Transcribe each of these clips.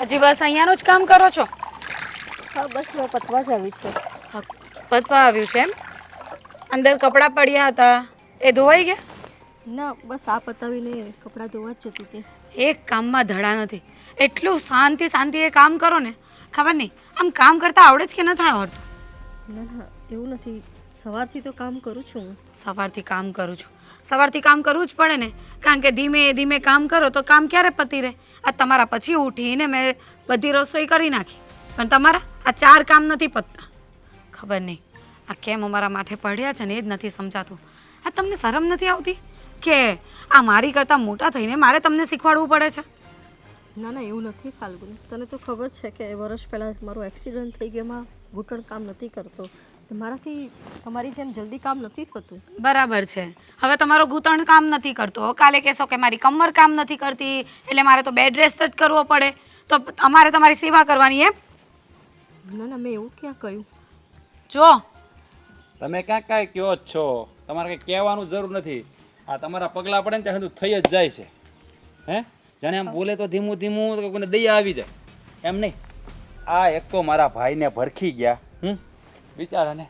હજી બસ અહીંયાનું જ કામ કરો છો? હા બસ મેં પતવા જ આવી છું. હા, પતવા આવ્યું છે એમ? અંદર કપડાં પડ્યા હતા એ ધોવાઈ ગયા? ના બસ આ પતાવીને કપડાં ધોવા જ જતી હતી. એક કામમાં ધડા નથી. એટલું શાંતિએ કામ કરો ને, ખબર નહીં આમ કામ કરતાં આવડે જ કે નથી આવડતું? ના ના એવું નથી, સવારથી તો કામ કરું છું હું. સવારથી કામ કરું છું. સવારથી કામ કરવું જ પડે ને, કારણ કે ધીમે ધીમે કામ કરો તો કામ ક્યારે પતી રહે? આ તમારા પછી ઉઠીને મેં બધી રસોઈ કરી નાખી, પણ તમારા આ 4 કામ નથી પતતા. ખબર નહીં આ કેમ અમારા માથે પડ્યા છે ને એ જ નથી સમજાતું. આ તમને શરમ નથી આવતી કે આ મારી કરતાં મોટા થઈને મારે તમને શીખવાડવું પડે છે? ના ના એવું નથી ફાલ્ગુની, તને તો ખબર છે કે વર્ષ પહેલાં મારો એક્સિડન્ટ થઈ ગયામાં ઘૂંટણ કામ નથી કરતો. મારાથી તમારી જેમ જલ્દી કામ નથી થતું. બરાબર છે. હવે તમારો ઘૂંટણ કામ નથી કરતો, કાલે કહેશો કે મારી કમર કામ નથી કરતી એટલે મારે તો બેડ રેસ્ટ જ કરવો પડે, તો અમારે તમારી સેવા કરવાની એમ? ના ના મેં એવું ક્યાં કહ્યું? જો તમે ક્યાંક કાંઈ કહો જ છો, તમારે કંઈ કહેવાનું જરૂર નથી. આ તમારા પગલાં પડે ને ત્યાં સુધી થઈ જ જાય છે. હે જાણે આમ બોલે તો ધીમું ધીમું તો કોઈને દયા આવી જાય એમ નહીં. આ એક તો મારા ભાઈને ભરખી ગયા, બિચારાને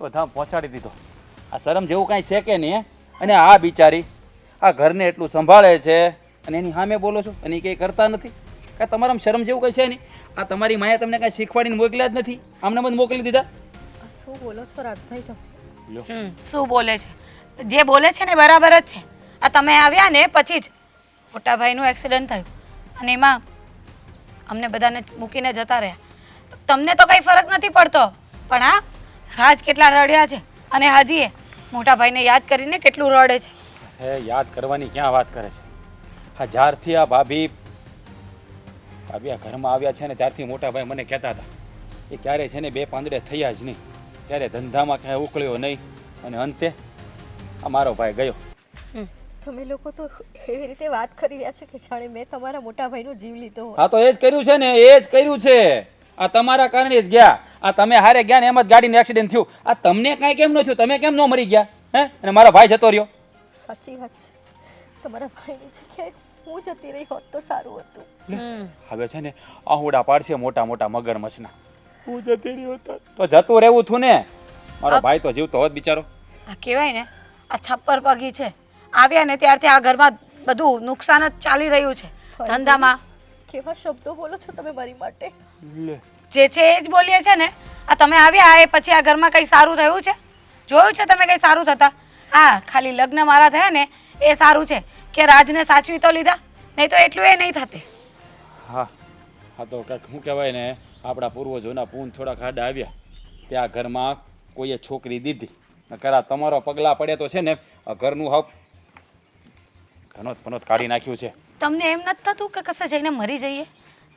બધા પહોંચાડી દીધો. આ શરમ જેવું કાંઈ છે કે નહીં હે? અને આ બિચારી આ ઘરને એટલું સંભાળે છે અને એની સામે બોલો છો અને એ કંઈ કરતા નથી. કાંઈ તમારામાં શરમ જેવું કંઈ છે નહીં? આ તમારી માએ તમને કાંઈ શીખવાડીને મોકલ્યા જ નથી, આમને બધું મોકલી દીધા. શું બોલો છો રાજભાઈ તમે? શું બોલે છે? જે બોલે છે ને બરાબર જ છે. આ તમે આવ્યા ને પછી જ મોટા ભાઈનું એક્સિડન્ટ થયું અને એમાં અમને બધાને મૂકીને જતા રહ્યા. તમને તો કંઈ ફરક નથી પડતો, પણ હા રાજ કેટલા રડ્યા છે અને હજી એ મોટા ભાઈને યાદ કરીને કેટલું રડે છે. હે યાદ કરવાની ક્યાં વાત કરે છે? હા જ્યારથી આ ભાભી આ ઘરમાં આવ્યા છે ને ત્યારથી મોટા ભાઈ મને કહેતા હતા એ ક્યારે છે ને 2 પાંદડે થયા જ નહીં, ત્યારે ધંધામાં ક્યાંય ઉકળ્યો નહીં અને અંતે અમારો ભાઈ ગયો. તમે લોકો તો એવી રીતે વાત કરી રહ્યા છો કે જાણે મેં તમારા મોટા ભાઈનો જીવ લીધો હોય. હા તો એ જ કર્યું છે ને, એ જ કર્યું છે. આ તમારા કારણે જ ગયા. આ તમે હારે ગયા ને એમ જ ગાડીનું એક્સિડન્ટ થયું. આ તમને કાંઈ કેમ ન થયું? તમે કેમ ન મરી ગયા? હે અને મારો ભાઈ જતો રહ્યો. સાચી વાત છે, તમારા ભાઈની જગ્યાએ હું જતી રહી હોત તો સારું હતું. હવે છે ને આહુડા પાડશે મોટા મોટા મગરમચ્છના. હું જતી રહ્યો તો જતું રહેવું થું ને. મારો ભાઈ તો જીવતો હોત બિચારો. આ કહેવાય ને આ છપ્પર પગી છે. આવ્યા ને ત્યારથી આ ઘરમાં બધું નુકસાન જ ચાલી રહ્યું છે. ધંધામાં કેવા શબ્દો બોલો છો તમે મારી માટે? જે છે એ જ બોલીએ છે ને. આ તમે આવ્યા એ પછી આ ઘરમાં કંઈ સારું થયું છે? જોયું છે તમે કંઈ સારું થતા? હા ખાલી લગ્ન મારા થયા ને એ સારું છે કે રાજને સાચવી તો લીધા, નહીં તો એટલું એ નહીં થતે. હા હા તો કાંઈક શું કહેવાય ને, આપણા પૂર્વજોના પૂન થોડા ખાડા આવ્યા ત્યાં ઘરમાં કોઈએ છોકરી દીધી. નકર તમારો પગલાં પડે તો છે ને આ ઘરનું હાવ ઘણોત કાઢી નાખ્યું છે. તમને એમ નથી થતું કે કશે જઈને મરી જઈએ?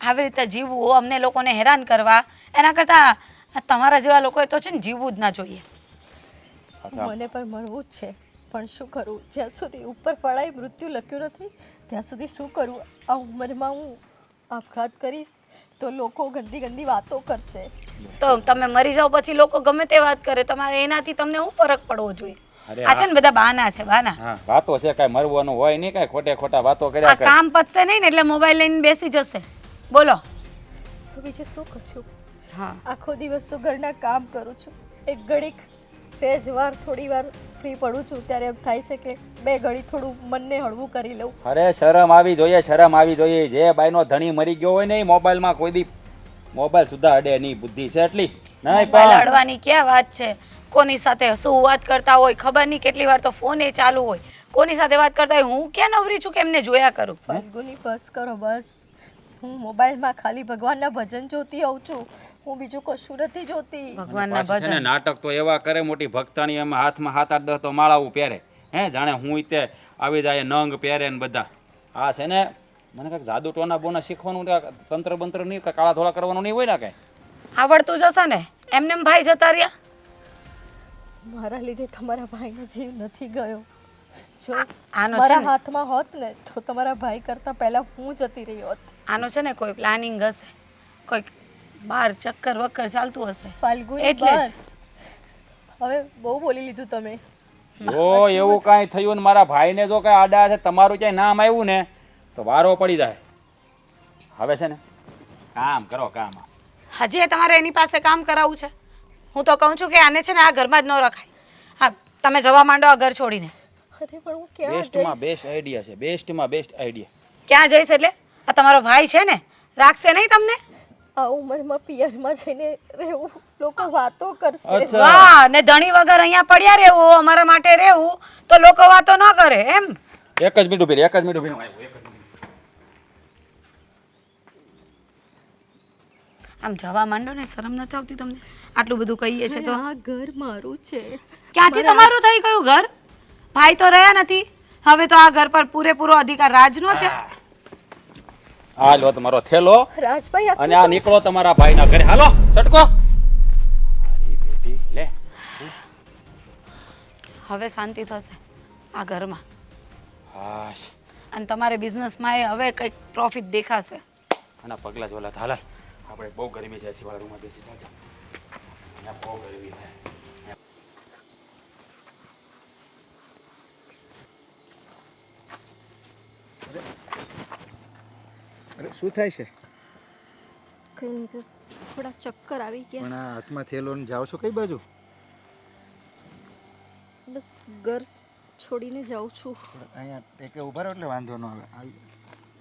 આવી રીતે જીવવું, અમને લોકોને હેરાન કરવા, એના કરતાં તમારા જેવા લોકોએ તો છે ને જીવવું જ ના જોઈએ. મને પણ મળવું જ છે, પણ શું કરું? જ્યાં સુધી ઉપર પડાય મૃત્યુ લખ્યું નથી ત્યાં સુધી શું કરું? આ ઉંમરમાં હું આપઘાત કરીશ તો લોકો ગંદી ગંદી વાતો કરશે. તો તમે મરી જાઓ પછી લોકો ગમે તે વાત કરે, તમારે એનાથી તમને શું ફરક પડવો જોઈએ? આ છે ને બધા બહાના છે, બહાના. હા વાતો છે, કાંઈ મરવાનું હોય નહીં, કાંઈ ખોટા વાતો કર્યા આ કામ પતશે નહીં ને એટલે મોબાઈલ લઈને બેસી જશે. બોલો તો બીજું શું કર્યું? હા આખો દિવસ તો ઘરના કામ કરું છું, એક ઘડીક સહેજ વાર થોડી વાર ફ્રી પડું છું ત્યારે એમ થાય છે કે 2 ઘડી થોડું મનને હળવું કરી લઉં. અરે શરમ આવી જોઈએ, શરમ આવી જોઈએ. જે બાઈનો ધણી મરી ગયો હોય ને એ મોબાઈલમાં કોઈ દી મોબાઈલ સુધા અડે નહીં. બુદ્ધિ છે એટલી નહીં. મોબાઈલ અડવાની ક્યાં વાત છે? કોની સાથે શું વાત કરતા હોય ખબર નહીં, કેટલી વાર તો ફોન એ ચાલુ હોય. કોની સાથે વાત કરતા હોય હું ક્યાં નવરી છું કે એમને જોયા કરું? ફાલ્ગુની બસ કરો બસ. હું મોબાઈલમાં ખાલી ભગવાનના ભજન જોતી હોઉં છું, હું બીજું કશું નથી જોતી. ભગવાનના પાછી છે ને ભજન નાટક તો એવા કરે મોટી ભક્તાણી, એમાં હાથમાં 7-8 તો માળાઓ પહેરે. હે જાણે હું તે આવી જાય નંગ પહેરે ને બધા. આ છે ને મને કાંઈક જાદુ ટોના બોના શીખવાનું, તંત્ર બંત્ર નહીં, કાળા ધોળા કરવાનું નહીં હોય ને કાંઈ. આવડતું જશે ને. એમને ભાઈ જતા રહ્યા. મારા લીધે તમારા ભાઈનો જીવ નથી ગયો. જો આનો છે મારા ને હાથમાં હોત ને તો તમારા ભાઈ કરતા પહેલા હું જતી રહી હોત. આનો છે ને કોઈ પ્લાનિંગ હશે, કોઈ બાર ચક્કર વક્કર ચાલતું હશે. ફાલ્ગુની એટલે જ. બસ હવે બહુ બોલી લીધું તમે. જો એવું કાંઈ થયું ને મારા ભાઈને જો કાંઈ આડા છે તમારું ક્યાંય નામ આવ્યું ને તો વારો પડી જાય. હવે છે ને કામ કરો કામ. હજી તમારે એની પાસે કામ કરાવવું છે? હું તો કહું છું કે આને છે ને આ ઘરમાં જ ન રખાય. હા, તમે જવા માંડો આ ઘર છોડીને. અરે પણ હું ક્યાં બેસ્ટમાં જઈશ? બેસ્ટ આઈડિયા છે, બેસ્ટમાં બેસ્ટ આઈડિયા. ક્યાં જઈશ એટલે? આ તમારો ભાઈ છે ને, રાખશે નહીં તમને? આ ઉંમરમાં પિયરમાં જઈને રહેવું, લોકો વાતો કરશે. અચ્છા. વાહ, ને ધણી વગર અહીંયા પડ્યા રહેવું, અમારા માટે રહેવું, તો લોકો વાતો ન કરે એમ? એક જ મિનિટ ઉભી રહે, એક જ મિનિટ ઉભી રહે. એક જ મિનિટ. આમ જવા માંડો ને, શરમ નથી આવતી તમને? આટલું બધું કહીએ છે તો. આ ઘર મારું છે. ક્યાંથી તમારું થઈ ગયું ઘર? ભાઈ તો રહ્યા નથી, હવે તો આ ઘર પર પૂરેપૂરો અધિકાર રાજનો છે. આ લો તમારો થેલો રાજભાઈ, આ અને આ નીકળો તમારા ભાઈના ઘરે. હાલો છટકો. મારી બેટી લે. હવે શાંતિ થશે આ ઘરમાં, હાશ. અને તમારે બિઝનેસમાં એ હવે કંઈક પ્રોફિટ દેખાશે. આના પગલા જોલા હાલ હાલ. આપણે બહુ ગરમી છે, સિવાળા રૂમમાં બેસી ચાલ ચાલ. અહીંયા બહુ ગરમી છે. અરે શું થાય છે? કંઈ નહીં, તો થોડા ચક્કર આવી ગયા. પણ આ હાથમાં થેલો ને જાઓ છો કઈ બાજુ? બસ ઘર છોડીને જાઉં છું. પણ અહીંયા ટેકે ઊભા રહો એટલે વાંધો ન આવે. આવી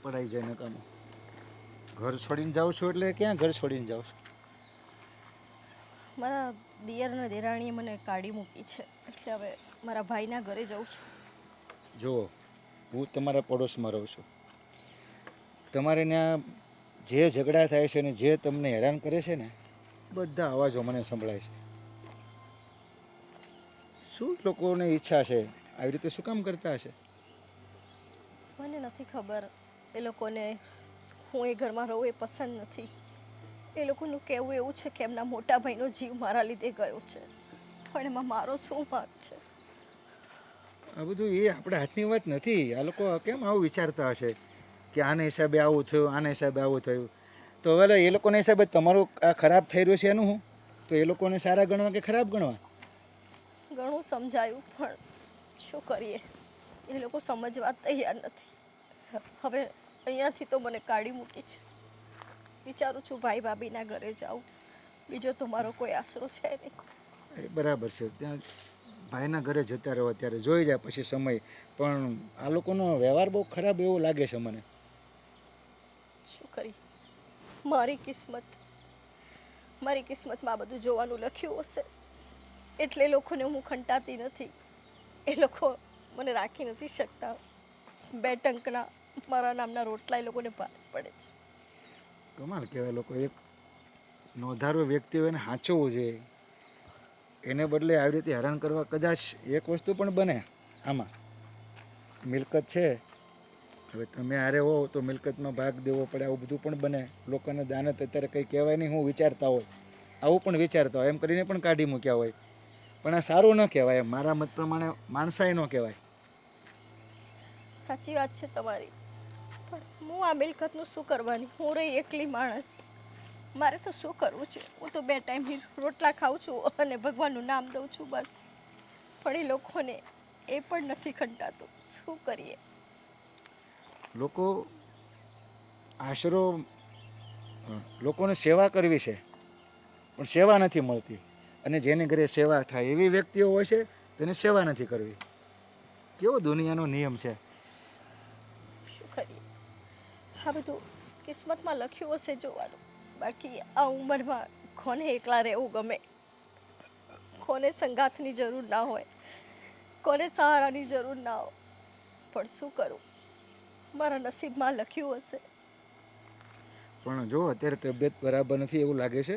પડાઈ જાય નકામું. ઘર છોડીને જાઉં છું એટલે ક્યાં ઘર છોડીને જાઉં છું? મારા દિયરના દેરાણીએ મને કાઢી મૂકી છે, એટલે હવે મારા ભાઈના ઘરે જાઉં છું. જુઓ, હું તમારા પડોશમાં રહું છું. તમારે ત્યાં જે ઝઘડા થાય છે ને જે તમને હેરાન કરે છે ને, બધા અવાજો મને સંભળાય છે. શું લોકોને ઈચ્છા છે? આવી રીતે શું કામ કરતા હશે? મને નથી ખબર. એ લોકોને હું એ ઘરમાં રહું એ પસંદ નથી. એ લોકોનું કહેવું એવું છે કે એમના મોટા ભાઈનો જીવ મારા લીધે ગયો છે, પણ એમાં મારો શું ભાગ છે? આ બધું એ આપણા હાથની વાત નથી. આ લોકો કેમ આવું વિચારતા હશે કે આના હિસાબે આવું થયું, આના હિસાબે આવું થયું? તો હવે એ લોકોના હિસાબે તમારું આ ખરાબ થઈ રહ્યું છે એનું હું? તો એ લોકોને સારા ગણવા કે ખરાબ ગણવા? ઘણું સમજાયું, પણ શું કરીએ, એ લોકો સમજવા તૈયાર નથી. હવે અહીંયાથી તો મને કાઢી મૂકી છે. વિચારું છું ભાઈ ભાભીના ઘરે જાઉં, બીજો તો મારો કોઈ આશરો છે નહીં. એ બરાબર છે, ત્યાં ભાઈના ઘરે જતા રહો ત્યારે જોઈ જાય પછી સમય. પણ આ લોકોનો વ્યવહાર બહુ ખરાબ એવો લાગે છે મને. શું કરી, મારી કિસ્મતમાં આ બધું જોવાનું લખ્યું હશે, એટલે એ લોકોને હું ખંટાતી નથી. એ લોકો મને રાખી નથી શકતા. બે ટંકના મારા નામના રોટલા એ લોકોને ભારે પડે છે. કમાલ કહેવાય. લોકો એક નોંધારો વ્યક્તિ હોય એને સાચવવું જોઈએ, એને બદલે આવી રીતે હેરાન કરવા. કદાચ એક વસ્તુ પણ બને આમાં, મિલકત છે, હવે તમે હારે હો તો મિલકતમાં ભાગ દેવો પડે, આવું બધું પણ બને. લોકોને દાનત અત્યારે કંઈ કહેવાય નહીં, હું વિચારતા હોય આવું પણ વિચારતા હોય, એમ કરીને પણ કાઢી મૂક્યા હોય. પણ આ સારું ન કહેવાય. મારા મત પ્રમાણે માણસાઈ ન કહેવાય. સાચી વાત છે તમારી, પણ હું આ મિલકતનું શું કરવાની? હું રહી એકલી માણસ, મારે તો શું કરવું છે? હું તો 2 ટાઈમ રોટલા ખાઉં છું અને ભગવાનનું નામ દઉં છું, બસ. પણ એ લોકોને એ પણ નથી ખંટાતું. શું કરીએ? લોકો આશરો, લોકોને સેવા કરવી છે પણ સેવા નથી મળતી. અને જેને ઘરે સેવા થાય એવી વ્યક્તિઓ હોય છે તેને સેવા નથી કરવી. કેવો દુનિયાનો નિયમ છે. શું કરીએ? આ બધું કિસ્મતમાં લખ્યું હશે જોવાનું. બાકી આ ઉંમરમાં કોને એકલા રહેવું ગમે? કોને સંગાથની જરૂર ના હોય, કોને સહારાની જરૂર ના હોય? પણ શું કરું, મારા નસીબમાં લખ્યું હશે. પણ જો અત્યારે તબિયત બરાબર નથી એવું લાગે છે,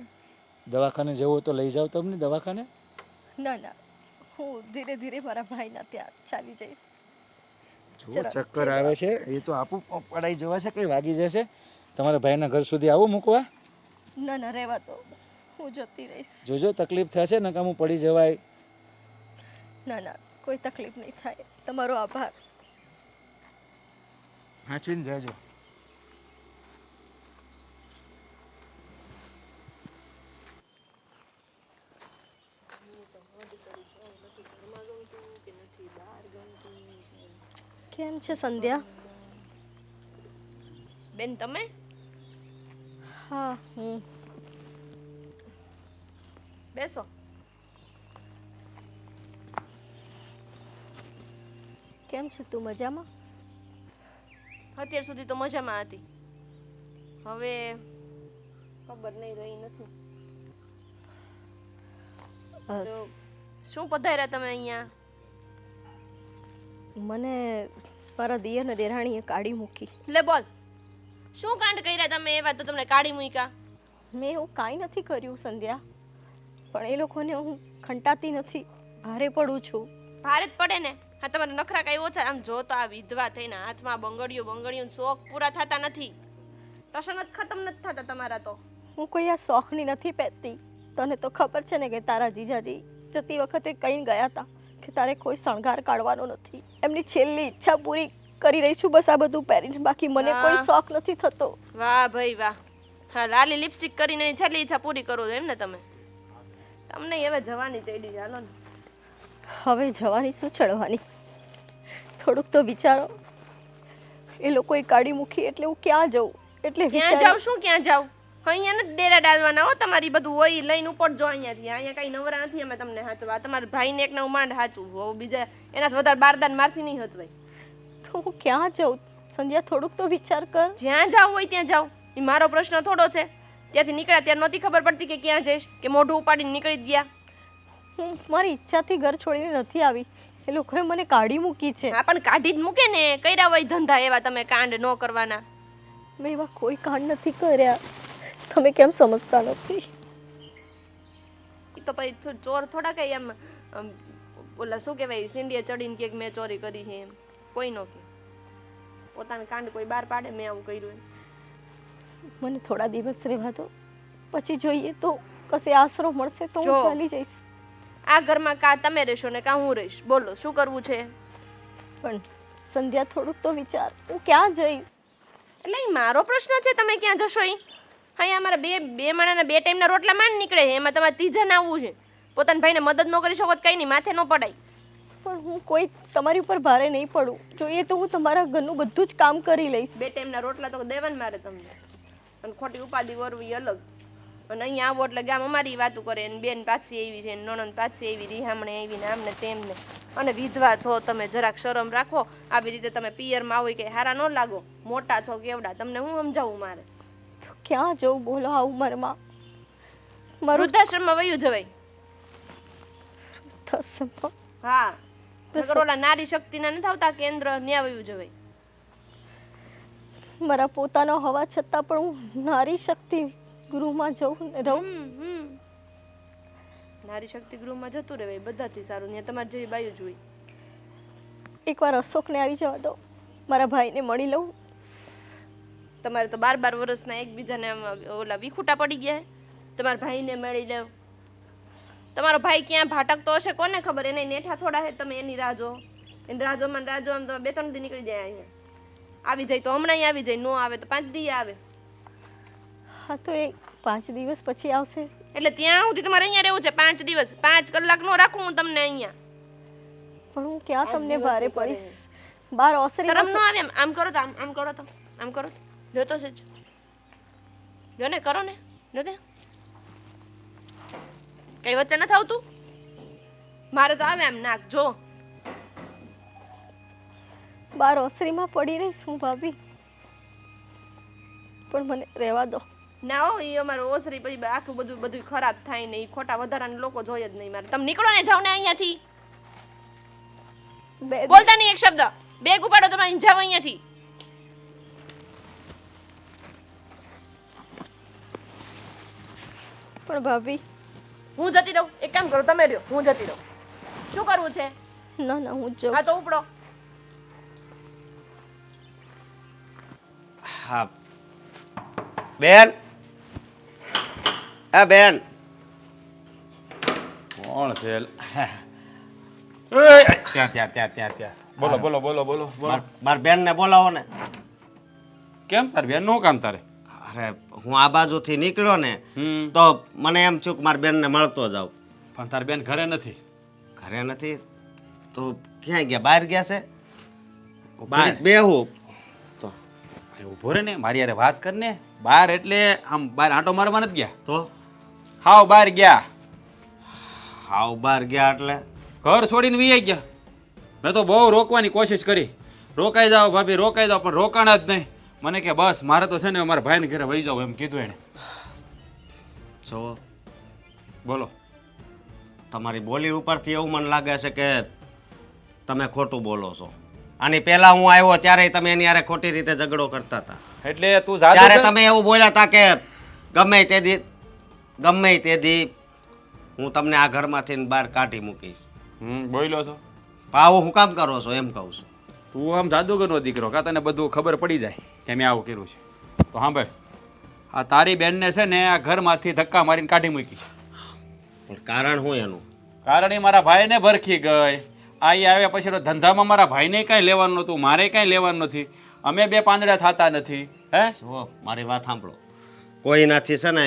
દવાખાને જવું હોય તો લઈ જાઓ તમને દવાખાને. ના ના, હું ધીરે ધીરે મારા ભાઈના ત્યાં ચાલી જઈશ. જો જરા ચક્કર આવે છે એ તો આપું પડાઈ જવાશે, કંઈ વાગી જશે. તમારા ભાઈના ઘર સુધી આવું મૂકવા? ના ના, રહેવા દો, હું જતી રહીશ. જોજો તકલીફ થશે નકામું પડી જવાય. ના ના, કોઈ તકલીફ નહીં થાય. તમારો આભાર. હાંચવીને જાજો. કેમ છે સંધ્યા? બેન તમે હા હું બેસો. કેમ છે તું મજામાં? અત્યાર સુધી તો મજામાં હતી, હવે ખબર નહીં રહી નથી. તો શું પધાર્યા તમે અહીંયા? મને મારા દિયર ને દેરાણીએ કાઢી મૂકી. લે બોલ, શું કાંડ કર્યા તમે એવા તો તમને કાઢી મૂક્યા? મેં એવું કાંઈ નથી કર્યું સંધ્યા, પણ એ લોકોને હું ખંટાતી નથી, ભારે પડું છું. ભારે જ પડે ને. હા, તમારા નખરા કઈ ઓછા. આમ જો તો આ વિધવા થઈને હાથમાં બંગડીયું શોખ પૂરા થતા નથી, ટશન જ ખતમ નથી થતા તમારા તો. હું કોઈ આ શોખની નથી પહેરતી. તને તો ખબર છે ને કે તારા જીજાજી જતી વખતે કહીને ગયા હતા કે તારે કોઈ શણગાર કાઢવાનો નથી. એમની છેલ્લી ઈચ્છા પૂરી કરી રહી છું બસ આ બધું પહેરીને, બાકી મને કોઈ શોખ નથી થતો. વાહ ભાઈ વાહ. હા, લાલી લિપસ્ટિક કરીને એની છેલ્લી ઈચ્છા પૂરી કરો છો એમ ને તમે? તમને હવે જવાની ચડી ચાલો ને. હવે જવાની શું ચડવાની, થોડુંક તો વિચારો. એ લોકોએ કાઢી મૂકી એટલે હું ક્યાં જઉં? એટલે ક્યાં જાવ? શું ક્યાં જાવ? અહીંયા નથી ડેરા ડાલવાના હો. તમારી બધું હોય ઈ લઈને ઉપર જો અહીંયાથી. અહીંયા કઈ નવરા નથી અમે તમને હાચવા. તમારા ભાઈને એકને હું માંડ હાચું હો, બીજા એનાથી વધારે બારદાન મારથી નહીં હચવાય. તો હું ક્યાં જાઉં સંધ્યા? થોડુંક તો વિચાર કર. જ્યાં જાવ હોય ત્યાં જાવ, એ મારો પ્રશ્ન થોડો છે. ત્યાંથી નીકળ્યા ત્યારે નહોતી ખબર પડતી કે ક્યાં જઈશ, કે મોઢું ઉપાડીને નીકળી જ ગયા? હું મારી ઈચ્છાથી ઘર છોડીને નથી આવી, એ લોકોએ મને કાઢી મૂકી છે. હા, પણ કાઢી જ મૂકે ને. કર્યા હોય ધંધા એવા તમે કાંડ ન કરવાના. મેં એવા કોઈ કાંડ નથી કર્યા, તમે કેમ સમજતા નથી? એ તો પછી ચોર થોડા કઈ એમ ઓલા શું કહેવાય સિંડીએ ચડીને કે મેં ચોરી કરી છે એમ કોઈ નો કે. પોતાનું કાંડ કોઈ બહાર પાડે મેં આવું કર્યું એમ. મને થોડા દિવસ રહેવા દો, પછી જોઈએ તો કશે આશરો મળશે તો હું જો. ચાલી જઈશ. આ ઘરમાં કા તમે રહેશો ને કા હું રહીશ? બોલો શું કરવું છે? પણ સંધ્યા થોડુંક તો વિચાર, હું ક્યાં જઈશ? એટલે ઈ મારો પ્રશ્ન છે તમે ક્યાં જશો? ઈ અહીંયા અમારા બે માણાના 2 ટાઈમના રોટલા માંડ નીકળે છે, એમાં તમારે ત્રીજા ના આવવું છે. પોતાના ભાઈને મદદ ન કરી શકો તો કઈ નહીં, માથે ન પડાય. પણ હું કોઈ તમારી ઉપર ભારે નહીં પડું, જોઈએ તો હું તમારા ઘરનું બધું જ કામ કરી લઈશ. 2 ટાઈમના રોટલા તો દેવાન મારે તમને, અને ખોટી ઉપાધિ વરવી અલગ. અને અહીંયા આવો એટલે ગામ અમારી વાતું કરે, ને બેન પાછી આવી છે, નણંદ પાછી આવી, રીહામણે આવી ને આમને તેમને. અને વિધવા છો તમે, જરાક શરમ રાખો. આવી રીતે તમે પિયરમાં આવો કે હારા ન લાગો. મોટા છો કેવડા, તમને હું સમજાવું મારે? તો ક્યાં જવું બોલો આ ઉંમરમાં? મારું વૃદ્ધાશ્રમમાં વયું જવાય. થશે હા, નકર ઓલા નારી શક્તિના નથી આવતા કેન્દ્ર, ન્યા વયું જવાય. મારા પોતાનો હોવા છતાં પણ હું નારી શક્તિ ગૃહમાં જઉં ને રહું. નારી શક્તિ ગૃહમાં જતું રહેવાય બધાથી સારું. ત્યાં તમારે જેવી બાયું જોઈ. એકવાર અશોકને આવી જવા દો, મારા ભાઈને મળી લઉં. તમારે તો 12 વર્ષના એકબીજાને આમ ઓલા વિખૂટા પડી ગયા હે. તમારા ભાઈને મળી લેવ. તમારો ભાઈ ક્યાં ભાટકતો હશે કોને ખબર? એને નેઠા થોડા હે, તમે એની રાહ જો. એની રાહ જોમાં આમ તમે 2-3 દી નીકળી જાય. અહીંયા આવી જાય તો હમણાં આવી જાય, નો આવે તો 5 દી આવે. હા તો એ 5 દિવસ પછી આવશે. એટલે ત્યાં સુધી તમારે અહીંયા રહેવું છે 5 દિવસ? 5 કલાક નો રાખું હું તમને અહીંયા? પણ હું ક્યાં તમને ભારે પડીશ? બાર ઓસરી શરમ નો આવે? આમ કરો તો આમ કરો તો આમ કરો તો જોતો છે જો ને, કરો ને, જો તે કઈ વચ્ચે નથી આવતું. મારે તો આવે આમ નાક જો. બાર ઓસરીમાં પડી રહીશ હું ભાભી, પણ મને રહેવા દો. ના હો, એ અમારો ઓસરી પછી આખું બધું ખરાબ થાય ને. એ ખોટા વધારાના લોકો જોઈએ જ નહીં મારે. તમે નીકળો ને, જાઓ ને અહીંયાથી. બોલતા નહીં એક શબ્દ. બેગ ઉપાડો તમે, જાઓ અહીંયાથી. પણ ભાભી હું જતી રહું? એક કામ કરો, તમે રહ્યો, હું જતી રહું. શું કરવું છે? ના ના હું જાઉં. હા તો ઉપડો. હા બેન, આ બેન કોણ છે? ત્યાં બોલો બોલો બોલો બોલો બોલો. મારા બેનને બોલાવો ને. કેમ તાર બેન નું કામ તારે? અરે હું આ બાજુથી નીકળ્યો ને તો મને એમ થયું કે મારા બેનને મળતો જાઉં. પણ તાર બેન ઘરે નથી. ઘરે નથી તો ક્યાંય ગયા? બહાર ગયા છે? બહાર? બેહું તો ઊભો રહે ને, મારી યારે વાત કર ને. બહાર એટલે આમ બહાર આંટો મારવા નથી ગયા, તો હાવ બહાર ગયા. હાવ બહાર ગયા એટલે ઘર છોડીને વી ગયા. મેં તો બહુ રોકવાની કોશિશ કરી, રોકાઈ જાઓ ભાભી, રોકાઈ જાઓ, પણ રોકાણા જ નહીં. મને કે બસ મારે તો છે ને મારા ભાઈને ઘરે વહી જાવ એમ કીધું એણે. જો બોલો. તમારી બોલી ઉપરથી એવું મને લાગે છે કે તમે ખોટું બોલો છો. આની પહેલા હું આવ્યો ત્યારે તમે એની હારે ખોટી રીતે ઝઘડો કરતા હતા. એટલે તું ત્યારે જાદુ તમે એવું બોલ્યા હતા કે ગમે તે દી હું તમને આ ઘરમાંથી ને બહાર કાઢી મૂકીશ. બોલ્યો છો. આવું હું કામ કરો છો એમ કહું છું. તું આમ જાદુગરનો દીકરો, કા તને બધું ખબર પડી જાય કે મેં આવું કર્યું છે. તો સાંભળ, આ તારી બેનને છે ને આ ઘરમાંથી ધક્કા મારીને કાઢી મૂકી. પણ કારણ શું એનું? કારણ એ મારા ભાઈને ભરખી ગઈ. અહીં આવ્યા પછી તો ધંધામાં મારા ભાઈને કાંઈ લેવાનું નહોતું, મારે કાંઈ લેવાનું નથી. અમે બે પાંદડા થતા નથી. હે જો મારી વાત સાંભળો, કોઈ નથી છે ને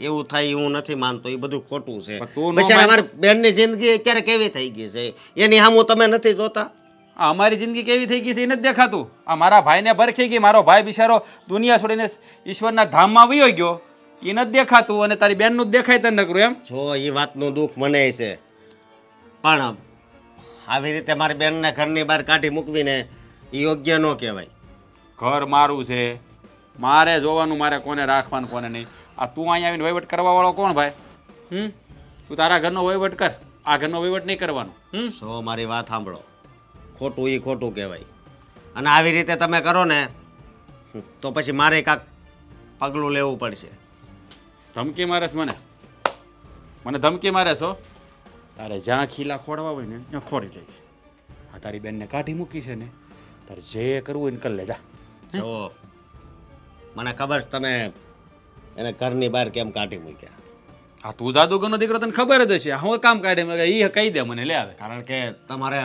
એવું થાય હું નથી માનતો, એ બધું ખોટું છે. પણ તું ન બિચારા માન- મારી બેનની જિંદગી અત્યારે કેવી થઈ ગઈ છે એની સામું તમે નથી જોતા. આ અમારી જિંદગી કેવી થઈ ગઈ છે એ નથી દેખાતું. આ મારા ભાઈને ભરખી ગઈ, મારો ભાઈ બિચારો દુનિયા છોડીને ઈશ્વરના ધામમાં વયો ગયો, એ નથી દેખાતું. અને તારી બેનનું જ દેખાય તને નકરું એમ. જો એ વાતનું દુઃખ મને છે, પણ આવી રીતે મારી બેનને ઘરની બહાર કાઢી મૂકવીને એ યોગ્ય ન કહેવાય. ઘર મારું છે, મારે જોવાનું, મારે કોને રાખવાનું કોને નહીં. આ તું અહીંયા આવીને વહીવટ કરવા વાળો કોણ ભાઈ? તું તારા ઘરનો વહીવટ કર, આ ઘરનો વહીવટ નહીં કરવાનો. જો મારી વાત સાંભળો, ખોટું એ ખોટું કહેવાય. અને આવી રીતે તમે કરો ને તો પછી મારે કાંક પગલું લેવું પડશે. ધમકી મારેશ મને? મને ધમકી મારે છો? તારે જ્યાં ખીલા ખોડવા હોય ને ત્યાં ખોડી જાય છે. આ તારી બેનને કાઢી મૂકી છે ને, તારે જે કરવું હોય ને કરી લેજા. જો મને ખબર છે તમે એને ઘરની બહાર કેમ કાઢી મૂક્યા. આ તું જાદુગરનો દીકરો, તને ખબર જ હશે. હું કામ કાઢે એ કહી દે મને, લે આવે. કારણ કે તમારે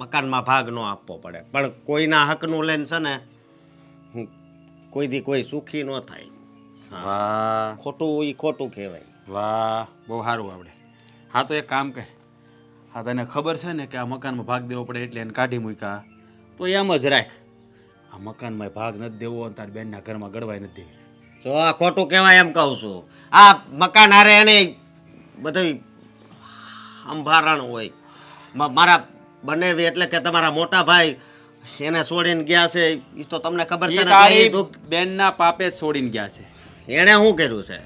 મકાનમાં ભાગ ન આપવો પડે, પણ કોઈના હકનું લઈને છે ને કોઈ દી કોઈ સુખી ન થાય. વાહ ખોટું એ ખોટું કહેવાય. વાહ, બહુ સારું આવડે. હા તો એક કામ કર, હા તને ખબર છે ને કે આ મકાનમાં ભાગ દેવો પડે એટલે એને કાઢી મૂક્યા, તો એમ જ રાખ. આ મકાનમાં ભાગ નથી દેવો અને તારી બેનના ઘરમાં ગળવાય નથી દેવી. જો આ ખોટું કહેવાય એમ કહું છું. આ મકાન હારે એને બધું અંભારણ હોય. મારા બનેવી એટલે કે તમારા મોટા ભાઈ એને છોડીને ગયા છે એ તો તમને ખબર છે ઈ ને. તારી એ દુઃખ બેનના પાપે જ છોડીને ગયા છે. એણે શું કર્યું છે?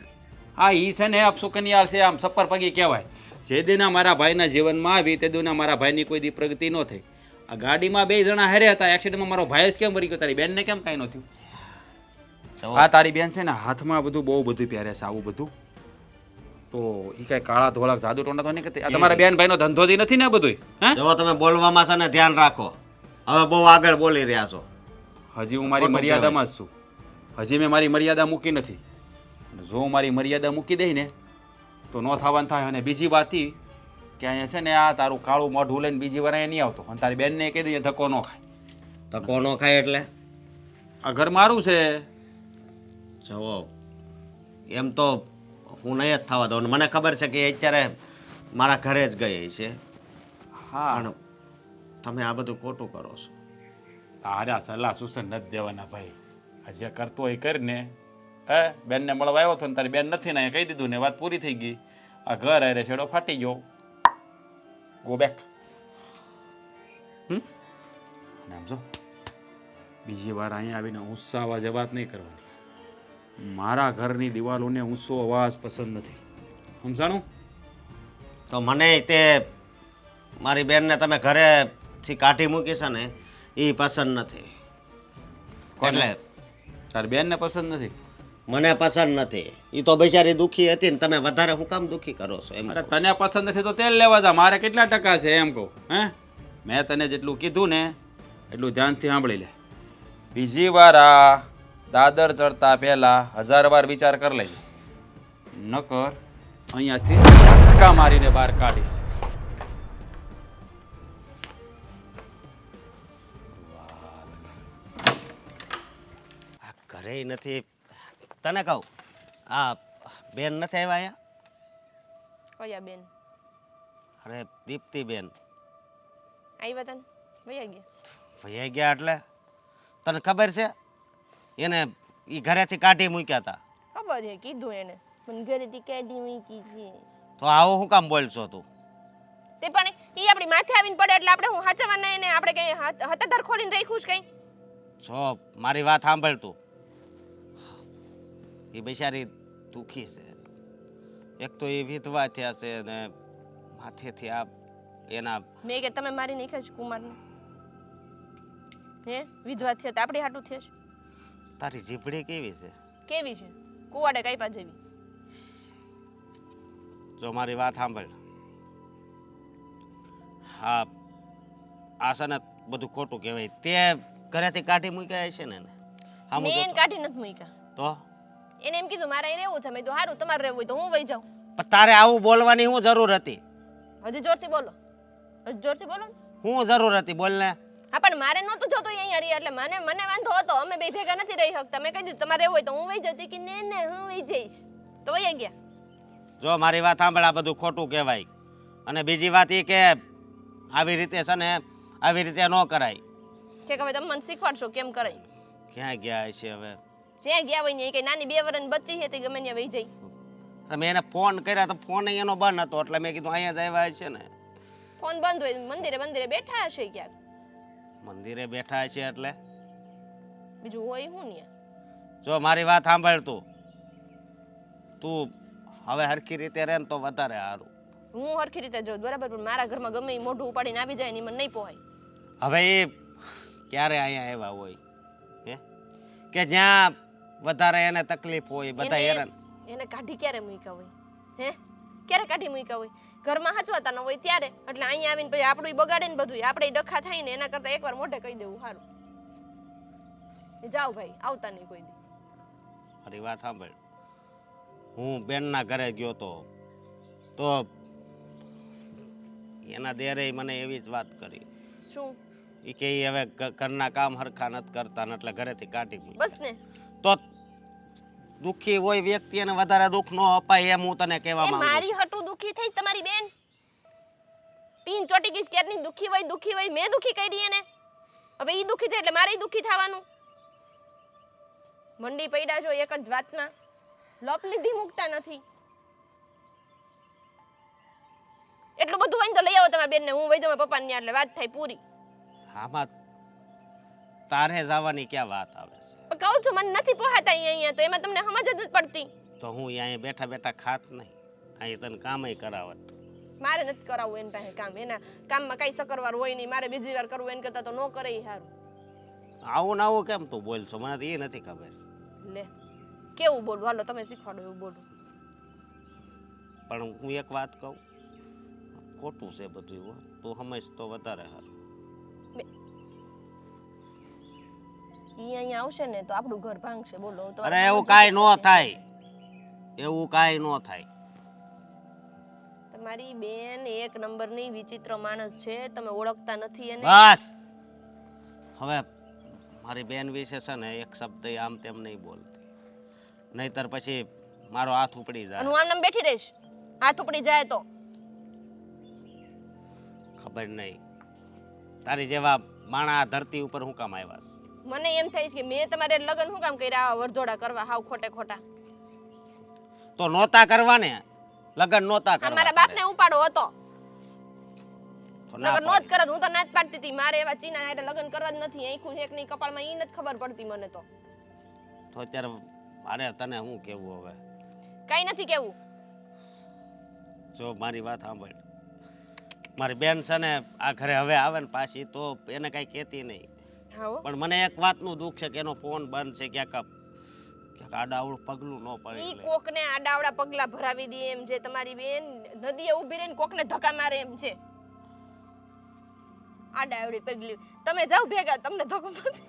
હા ઈ છે ને અપશુકનિયાળ છે, આમ સપ્પર પગી કહેવાય. જે દિના મારા ભાઈના જીવનમાં આવી તે દિના મારા ભાઈની કોઈ દી પ્રગતિ ન થઈ. આ ગાડીમાં બે જણા હારે હતા, એક્સિડન્ટમાં મારો ભાઈ જ કેમ મરી ગયો, તારી બેનને કેમ કાંઈ ન થયું? હા તારી બેન છે ને હાથમાં બધું બહુ બધું પહેરે છે, આવું બધું. તો એ કાંઈ કાળા ધોળા જાદુ ટોણા તો નહીં કરતી. આ તમારા બેન ભાઈનો ધંધો થી નથી ને બધું? હે જો તમે બોલવામાં છે ને ધ્યાન રાખો. હવે બહુ આગળ બોલી રહ્યા છો. હજી હું મારી ખોટું મર્યાદામાં જ છું. હજી મેં મારી મર્યાદા મૂકી નથી. જો હું મારી મર્યાદા મૂકી દઈ ને તો ન થવાનું થાય. અને બીજી વાત એ કે અહીંયા છે ને આ તારું કાળું મોઢું લઈને બીજી વાર અહીંયા નહીં આવતો. અને તારી બેનને કહી દઈએ ધક્કો ન ખાય. ધક્કો ન ખાય એટલે આ ઘર મારું છે. જવો એમ તો હું નહીં જ થવા દઉં. મને ખબર છે કે અત્યારે મારા ઘરે જ ગઈ છે, હા પણ તમે આ બધું ખોટું કરો છો. તારા સલાહ સૂચન નથી દેવાના ભાઈ. આ જે કરતો હોય કરીને. હે બેનને મળવા આવ્યો હતો ને તારી બેન નથી ને કહી દીધું ને વાત પૂરી થઈ ગઈ. આ ઘર આરે છેડો ફાટી ગયો. Go back. અને આમ જો બીજી વાર અહીંયા આવીને ઊંચા અવાજે વાત નહીં કરવાની. મારા ઘરની દિવાલોને ઊંચો અવાજ પસંદ નથી, સમજાણું? તો મને તે મારી બેનને તમે ઘરેથી કાઢી મૂકી છે ને એ પસંદ નથી. એટલે તારી બેનને પસંદ નથી? મને પસંદ નથી. એ તો બિચારી દુઃખી હતી ને તમે વધારે હું કામ દુઃખી કરો છો એમ. અરે તને પસંદ નથી તો તેલ લેવા જા. મારે કેટલા ટકા છે એમ કહું? હે મેં તને જેટલું કીધું ને એટલું ધ્યાનથી સાંભળી લે. બીજી વાર આ દાદર ચડતા પહેલા 1000 વાર વિચાર કરી લેજે, નકર અહીંયાથી ધક્કા મારીને બહાર કાઢીશ. આ ઘરે નથી. તને કહું આ બેન નથી આવ્યા અહીંયા? કયા બેન? અરે દીપ્તિ બેન. આવ્યા તને વયા ગયા? ભૈયા ગયા એટલે તને ખબર છે એને એ ઘરેથી કાઢી મૂક્યા હતા. ખબર છે કીધું એને મને ઘરેથી કાઢી મૂકી છે. તો આવું શું કામ બોલશો તું? તે પણ ઈ આપણી માથે આવીને પડે એટલે આપણે હું હાચવા નહીં ને આપણે કઈ હતાધાર ખોલીને રાખ્યું છે કઈ? જો મારી વાત સાંભળ તું. એ બિચારી દુખી છે. એક તો એ વિધવા થયા છે ને માથેથી આ એના મેં કે તમે મારી નાખ્યા છે કુમારને? હે વિધવા થયા તો આપણી હાટું થયા છે? તારી જીભડી કેવી છે? કેવી છે? કુવાડે કાપ્યા જેવી. જો મારી વાત સાંભળ. હા આ છે ને બધું ખોટું કહેવાય. તે ઘરેથી કાઢી મૂક્યા છે ને એને? હા મેં એને કાઢી નથી મૂક્યા. તો એને એમ કીધું મારે અહીં રહેવું છે. મેં કીધું સારું તમારે રહેવું હોય તો હું વહી જાઉં. પણ તારે આવું બોલવાની શું જરૂર હતી? હજી જોરથી બોલો, હજી જોરથી બોલો ને. શું જરૂર હતી? બોલ ને. હા પણ મારે નહોતું જોતું અહીંયા રહી એટલે મને વાંધો હતો. અમે બે ભેગા નથી રહી શકતા. મેં કહી દીધું તમારે રહેવું હોય તો હું વહી જતી કે ને હું વહી જઈશ તો વહી ગયા. જો મારી વાત સાંભળ, આ બધું ખોટું કહેવાય. અને બીજી વાત એ કે આવી રીતે છે ને આવી રીતે ન કરાય. કે હવે તમે મને શીખવાડશો કેમ કરાય? ક્યાં ગયા છે હવે? જ્યાં ગયા હોય ને કઈ નાની 2 વર્ષની બચ્ચી છે તે ગમે ત્યાં વહી જાય. મેં એને ફોન કર્યા તો ફોન એનો બંધ હતો એટલે મેં કીધું અહીંયા જ આવ્યા છે ને. ફોન બંધ હોય મંદિરે બેઠા હશે ક્યાંક. મંદિરે બેઠા છે એટલે બીજું હોય હું ને. જો મારી વાત સાંભળ તું હવે હરખી રીતે રહે ને તો વધારે સારું. હું હરખી રીતે જોઉં બરાબર પણ મારા ઘરમાં ગમે એ મોઢું ઉપાડીને આવી જાય ને મને નહીં પોહાય. હવે એ ક્યારે અહીંયા આવ્યા હોય હે કે જ્યાં વધારે એને તકલીફ હોય બધા હેરાન? એને કાઢી ક્યારે મૂક્યા હોય? હે ક્યારે કાઢી મૂક્યા હોય? ઘરમાં હચવાતા ન હોય ત્યારે. એટલે અહીંયા આવીને પછી આપણું બગાડે ને બધું આપણે ડખા થાય ને એના કરતા એકવાર મોઢે કહી દેવું સારું. જાઓ ભાઈ આવતા નહીં કોઈ દી. મારી વાત સાંભળ. હું બેનના ઘરે ગયો તો એના દેરે મને એવી જ વાત કરી. શું? એ કે ઈ હવે ઘરના કામ હરખા નથી કરતા ને એટલે ઘરેથી કાઢી મૂકી. બસ ને તો દુખી હોય વ્યક્તિ એને વધારે દુઃખ ન અપાય એમ હું તને કહેવા એ માંગુ મારી છું. હટું દુખી થઈ તમારી બેન પીન ચોટી ગઈ ક્યારની દુખી હોય મેં દુખી કરી એને. હવે ઈ દુખી થાય એટલે મારે દુખી થવાનું. મંડી પૈડા છો એક જ વાતમાં લપ લીધી મૂકતા નથી. એટલું બધું હોય ને તો લઈ આવો તમારા બેનને. હું વઈ જાઉં પપ્પાને ત્યાં એટલે વાત થાય પૂરી. આમાં તારે જવાની ક્યાં વાત આવે છે? પણ કહું છું મને નથી પોહાતા અહીંયા તો એમાં તમને સમજ જ નથી પડતી. તો હું અહીંયા બેઠા બેઠા ખાત નહીં, અહીં તને કામય કરાવત. મારે નથી કરાવવું એની પાસે કામ. એના કામમાં કઈ સકરવાર હોય નહીં. મારે બીજી વાર કરવું એને કરતા તો ન કરે ઈ સારું. આવું ને આવું કેમ તું બોલશો? મને તો એ નથી ખબર. લે કેવું બોલું? હાલો તમે શીખવાડો એવું બોલું. પણ હું એક વાત કહું, ખોટું છે બધું. હો તું સમજ તો વધારે સારું. ઈ અહીંયા આવશે ને તો આપણું ઘર ભાંગશે. બોલો તો અરે એવું કાંઈ ન થાય, એવું કાંઈ ન થાય. તમારી બેન એક નંબરની વિચિત્ર માણસ છે. તમે ઓળખતા નથી એને. બસ હવે મારી બેન વિશે છે ને એક શબ્દ આમ તેમ નહીં બોલતી, નહીતર પછી મારો હાથ ઉપડી અને જાય. હું આમ નામ બેઠી રહીશ હાથ ઉપડી જાય તો? ખબર નહીં તારી જેવા માણા ધરતી ઉપર હું કામ આવ્યા છે? મને એમ થાય છે કે મેં તમારે લગ્ન શું કામ કર્યા વરજોડા કરવા હાવ ખોટે ખોટા? તો નહોતા કરવા ને, લગ્ન નહોતા આ કરવા. મારા બાપને ઉપાડો હતો. તો ના લગ્ન નોત કરત. હું તો ના જ પાડતી હતી. મારે એવા ચીના હારે લગ્ન કરવા જ નથી. આંખું એકની કપાળમાં ઈ નથી ખબર પડતી મને તો. તો અત્યારે અરે તને શું કેવું હવે? કઈ નથી કેવું. જો મારી વાત સાંભળ. મારી બેન છે ને આ ઘરે હવે આવે ને પાછી તો એને કઈ કહેતી નહીં. હાઓ પણ મને એક વાતનું દુઃખ છે કે એનો ફોન બંધ છે. ક્યાંક આડાવડું પગલું ન પડે ઈ એટલે. કોકને આડાવડા પગલા ભરાવી દે એમ છે. તમારી બેન નદીએ ઊભી રહીને કોકને ધક્કા મારે એમ છે. આડાવડી પગલી. તમે જાવ ભેગા તમને ધક્કો મારે.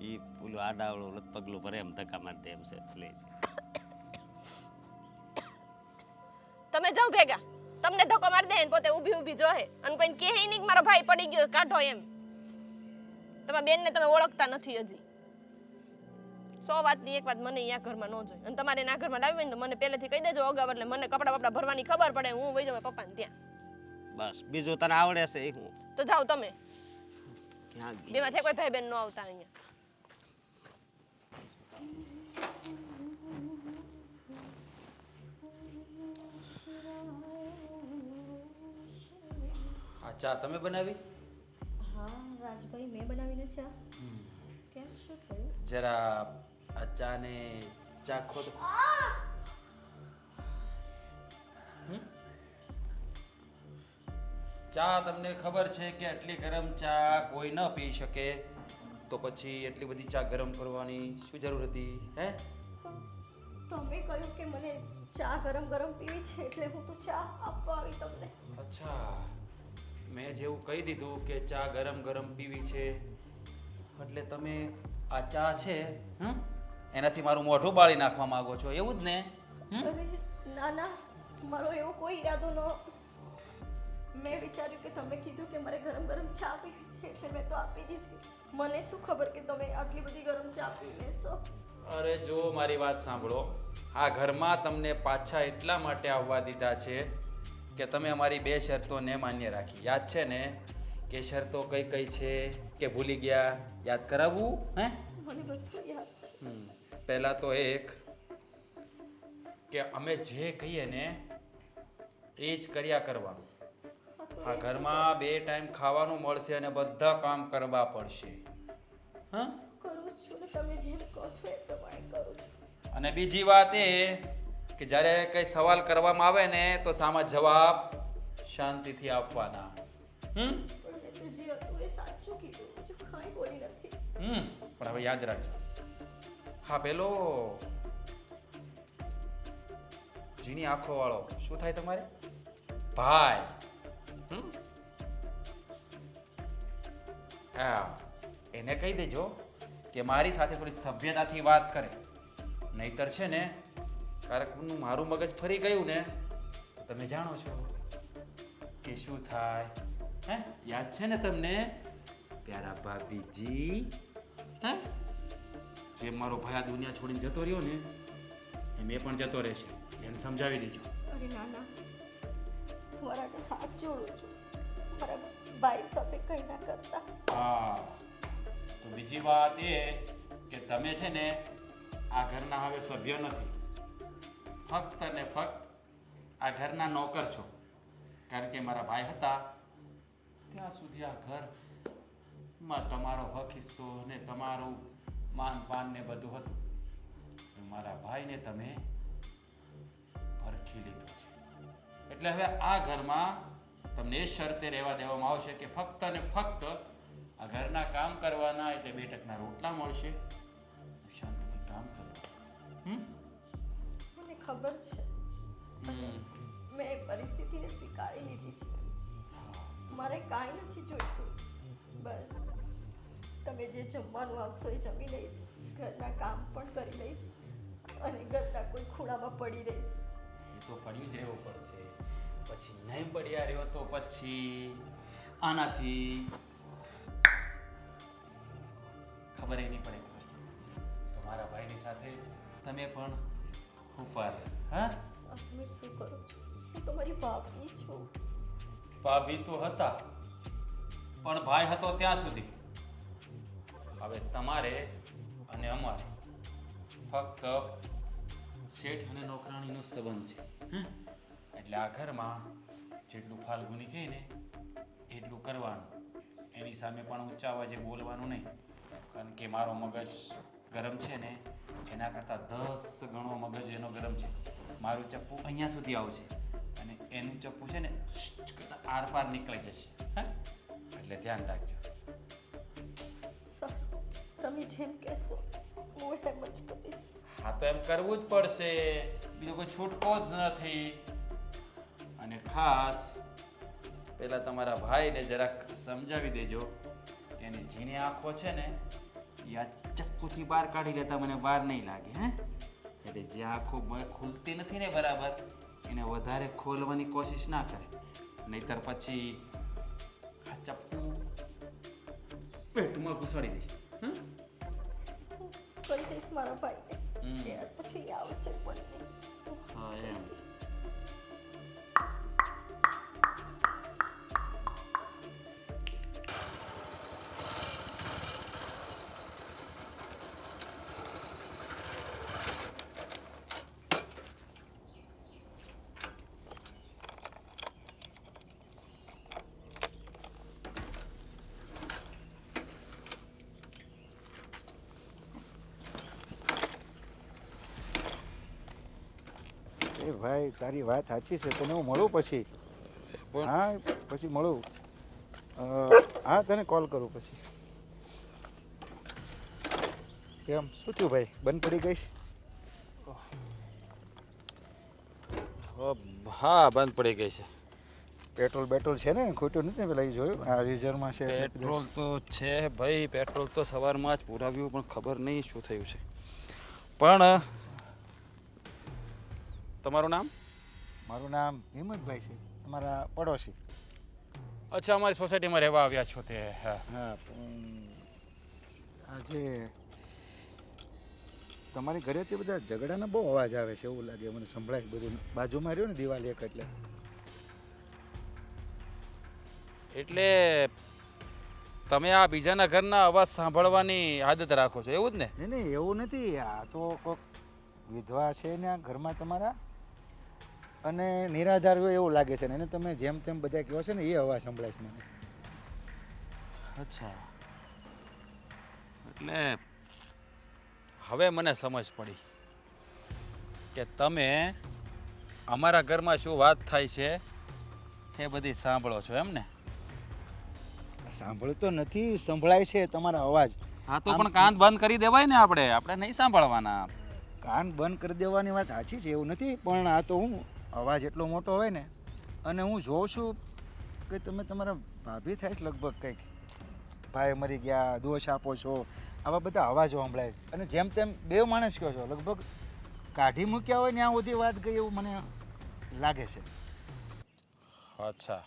ઈ પેલું આડાવડું પગલું ભરે એમ ધક્કા મારતે એમ છે. પ્લીઝ તમે જાવ ભેગા. તમને ધક્કો મારી દે ને પોતે ઊભી ઊભી જોહે અને કોઈને કહે નહીં કે મારો ભાઈ પડી ગયો કાઢો એમ. તમારા બેનને તમે ઓળખતા નથી હજી. 100 વાતની એક વાત મને અહીંયા ઘરમાં ન જોઈ. અને તમારે એના ઘરમાં લાવી હોય ને તો મને પહેલેથી કહી દેજો અગાઉ એટલે મને કપડા બપડા ભરવાની ખબર પડે. હું વઈ જાઉં પપ્પાને ત્યાં. બસ બીજું તને આવડે છે એ હું. તો જાઓ તમે. ક્યાં ગઈ બેમાંથી કોઈ ભાઈ બહેન ન આવતા અહીંયા. આ ચા તમે બનાવી? હા રાજભાઈ મેં બનાવીને ચા કેમ શું થયું જરા આ ચાને ચાખો તો. ચા તમને ખબર છે કે આટલી ગરમ ચા કોઈ ન પી શકે, તો પછી એટલી બધી ચા ગરમ કરવાની શું જરૂર હતી? હે, તમે કહ્યું કે મને ચા ગરમ ગરમ પીવી છે એટલે હું તો ચા આપવા આવી તમને. અચ્છા, મેં જેવું કહી દીધું કે ચા ગરમ ગરમ પીવી છે એટલે તમે આ ચા છે એનાથી મારું મોઢું બાળી નાખવા માંગો છો, એવું જ ને? અરે ના ના, મારો એવો કોઈ ઈરાદો ન. મેં વિચાર્યું કે તમે કીધું કે મારે ગરમ ગરમ ચા પીવી છે એટલે મેં તો આપી દીધી. મને શું ખબર કે તમે આટલી બધી ગરમ ચા પી લેશો. અરે જો મારી વાત સાંભળો, આ ઘરમાં તમને પાછા એટલા માટે આવવા દીધા છે કે તમે અમારી 2 શરતોને માન્ય રાખી. યાદ છે ને કે શરતો કઈ કઈ છે કે ભૂલી ગયા? યાદ કરાવવું? હે, મને બધું યાદ છે. પહેલા તો એક કે અમે જે કહીએ ને એ જ કર્યા કરવાનું. આ ઘરમાં 2 ટાઈમ ખાવાનું મળશે અને બધા કામ કરવા પડશે. હા, કરું જ છું ને, તમે જેમ કહો છો એ પ્રમાણે કરું છું. અને બીજી વાત એ કે જ્યારે કંઈ સવાલ કરવામાં આવે ને તો સામા જવાબ શાંતિથી આપવાના. પણ મેં તો જે હતું એ સાચું કીધું, જો કાંઈ બોલી નથી. પણ હવે યાદ રાખજો. હા, પેલો ઝીણી આંખો વાળો શું થાય તમારે? ભાઈ. હા, એને કહી દેજો કે મારી સાથે થોડી સભ્યતાથી વાત કરે, નહીતર છે ને કારકનું મારું મગજ ફરી ગયું ને તો તમે જાણો છો કે શું થાય. હે, યાદ છે ને તમને પ્યારા ભાભીજી? હે, જે મારો ભાઈ આ દુનિયા છોડીને જતો રહ્યો ને એમ એ પણ જતો રહેશે, એને સમજાવી દેજો. અરે ના ના, તમારા આગળ હાથ જોડું છું, મારા ભાઈ સાથે કંઈ ના કરતા. હા, તો બીજી વાત એ કે તમે છે ને આ ઘરના હવે સભ્ય નથી, ફક્ત ને ફક્ત આ ઘરના નોકર છો. કારણ કે મારા ભાઈ હતા ત્યાં સુધી આ ઘરમાં તમારો હક હિસ્સો ને તમારું માન પાન ને બધું હતું. મારા ભાઈને તમે પરખી લીધો છે એટલે હવે આ ઘરમાં તમને એ શરતે રહેવા દેવામાં આવશે કે ફક્ત ને ફક્ત આ ઘરના કામ કરવાના, એટલે 2 ટકના રોટલા મળશે, શાંતિથી કામ કરવાનું. મને ખબર છે, મેં એ પરિસ્થિતિને સ્વીકારી લીધી છે. મારે કાંઈ નથી જોઈતું, બસ તમે જે જમવાનું આપશો એ જમી લઈશ, ઘરના કામ પણ કરી લઈશ અને ઘરના કોઈ ખૂણામાં પડી રહીશ. એ તો પડ્યું જ રહેવું પડશે, પછી નહીં પડ્યા રહ્યો તો પછી આનાથી ખબર નહીં પડે તો મારા ભાઈની સાથે તમે પણ ઉપર. હા, તમે શું કરો છો? હું તમારી ભાભી છું. ભાભી તો હતા પણ ભાઈ હતો ત્યાં સુધી. હવે તમારે અને અમારે ફક્ત શેઠ અને નોકરાણીનો સંબંધ છે. એટલે આ ઘરમાં જેટલું ફાલ્ગુની કહે ને એટલું કરવાનું, એની સામે પણ ઊંચા અવાજે બોલવાનું નહીં. કારણ કે મારો મગજ ગરમ છે ને એના કરતાં 10 ગણો મગજ એનો ગરમ છે. મારું ચપ્પુ અહીંયા સુધી આવશે અને એનું ચપ્પુ છે ને આરપાર નીકળી જશે. હા, એટલે ધ્યાન રાખજો. સારું, તમે જેમ કહેશો હું એમ જ કરીશ. હા, તો એમ કરવું જ પડશે, બીજો કોઈ છૂટકો જ નથી. અને ખાસ પહેલા તમારા ભાઈને જરાક સમજાવી દેજો કે એની ઝીણી આંખો છે ને એ આ ચપ્પુથી બહાર કાઢી લેતા મને બહાર નહીં લાગે. હે, એટલે જે આંખો ખુલતી નથી ને બરાબર એને વધારે ખોલવાની કોશિશ ના કરે, નહીતર પછી આ ચપ્પુ પેટમાં ઘુસાડી દઈશ. કરી દઈશ મારા ભાઈને, ત્યાર પછી આવશે પણ નહીં. હા, એમ. ભાઈ તારી વાત સાચી છે, તને હું મળું પછી. હા પછી મળું. હા તને કોલ કરું પછી. કેમ શું થયું ભાઈ, બંધ પડી ગઈશ? હા બંધ પડી ગઈ છે. પેટ્રોલ બેટ્રોલ છે ને, ખોટું નથી પેલા એ જોયું આ રિઝર્વમાં છે. પેટ્રોલ તો છે ભાઈ, પેટ્રોલ તો સવારમાં જ પુરાવ્યું પણ ખબર નહીં શું થયું છે. પણ તમારું નામ? મારું નામ હિંમતભાઈ છે, અમારા પડોશી. અચ્છા, અમારી સોસાયટીમાં રહેવા આવ્યા છો તે? હા. હા પણ આજે તમારી ઘરેથી બધા ઝઘડાના બહુ અવાજ આવે છે એવું લાગે મને, સંભળાય બધું. બાજુમાં રહ્યું ને દિવાલ એક એટલે તમે આ બીજાના ઘરના અવાજ સાંભળવાની આદત રાખો છો એવું જ ને? નહીં નહીં એવું નથી, આ તો કોઈક વિધવા છે ને આ ઘરમાં તમારા, અને નિરાધાર હોય એવું લાગે છે ને એને તમે જેમ તેમ બધા કહો છો ને એ અવાજ સંભળાય છે મને. અચ્છા, એટલે હવે મને સમજ પડી કે તમે અમારા ઘરમાં શું વાત થાય છે એ બધી સાંભળો છો એમ ને? સાંભળતો નથી, સંભળાય છે તમારા અવાજ. હા તો પણ કાન બંધ કરી દેવાય ને, આપણે નહીં સાંભળવાના. કાન બંધ કરી દેવાની વાત સાચી છે એવું નથી, પણ આ તો હું અવાજ એટલો મોટો હોય ને, અને હું જોઉં છું કે તમે તમારા ભાભી થાય છે લગભગ કંઈક, ભાઈ મરી ગયા, દોષ આપો છો, આવા બધા અવાજો સંભળાય છે. અને જેમ તેમ બે માણસ કહો છો, લગભગ કાઢી મૂક્યા હોય ને ત્યાં સુધી વાત ગઈ એવું મને લાગે છે. અચ્છા,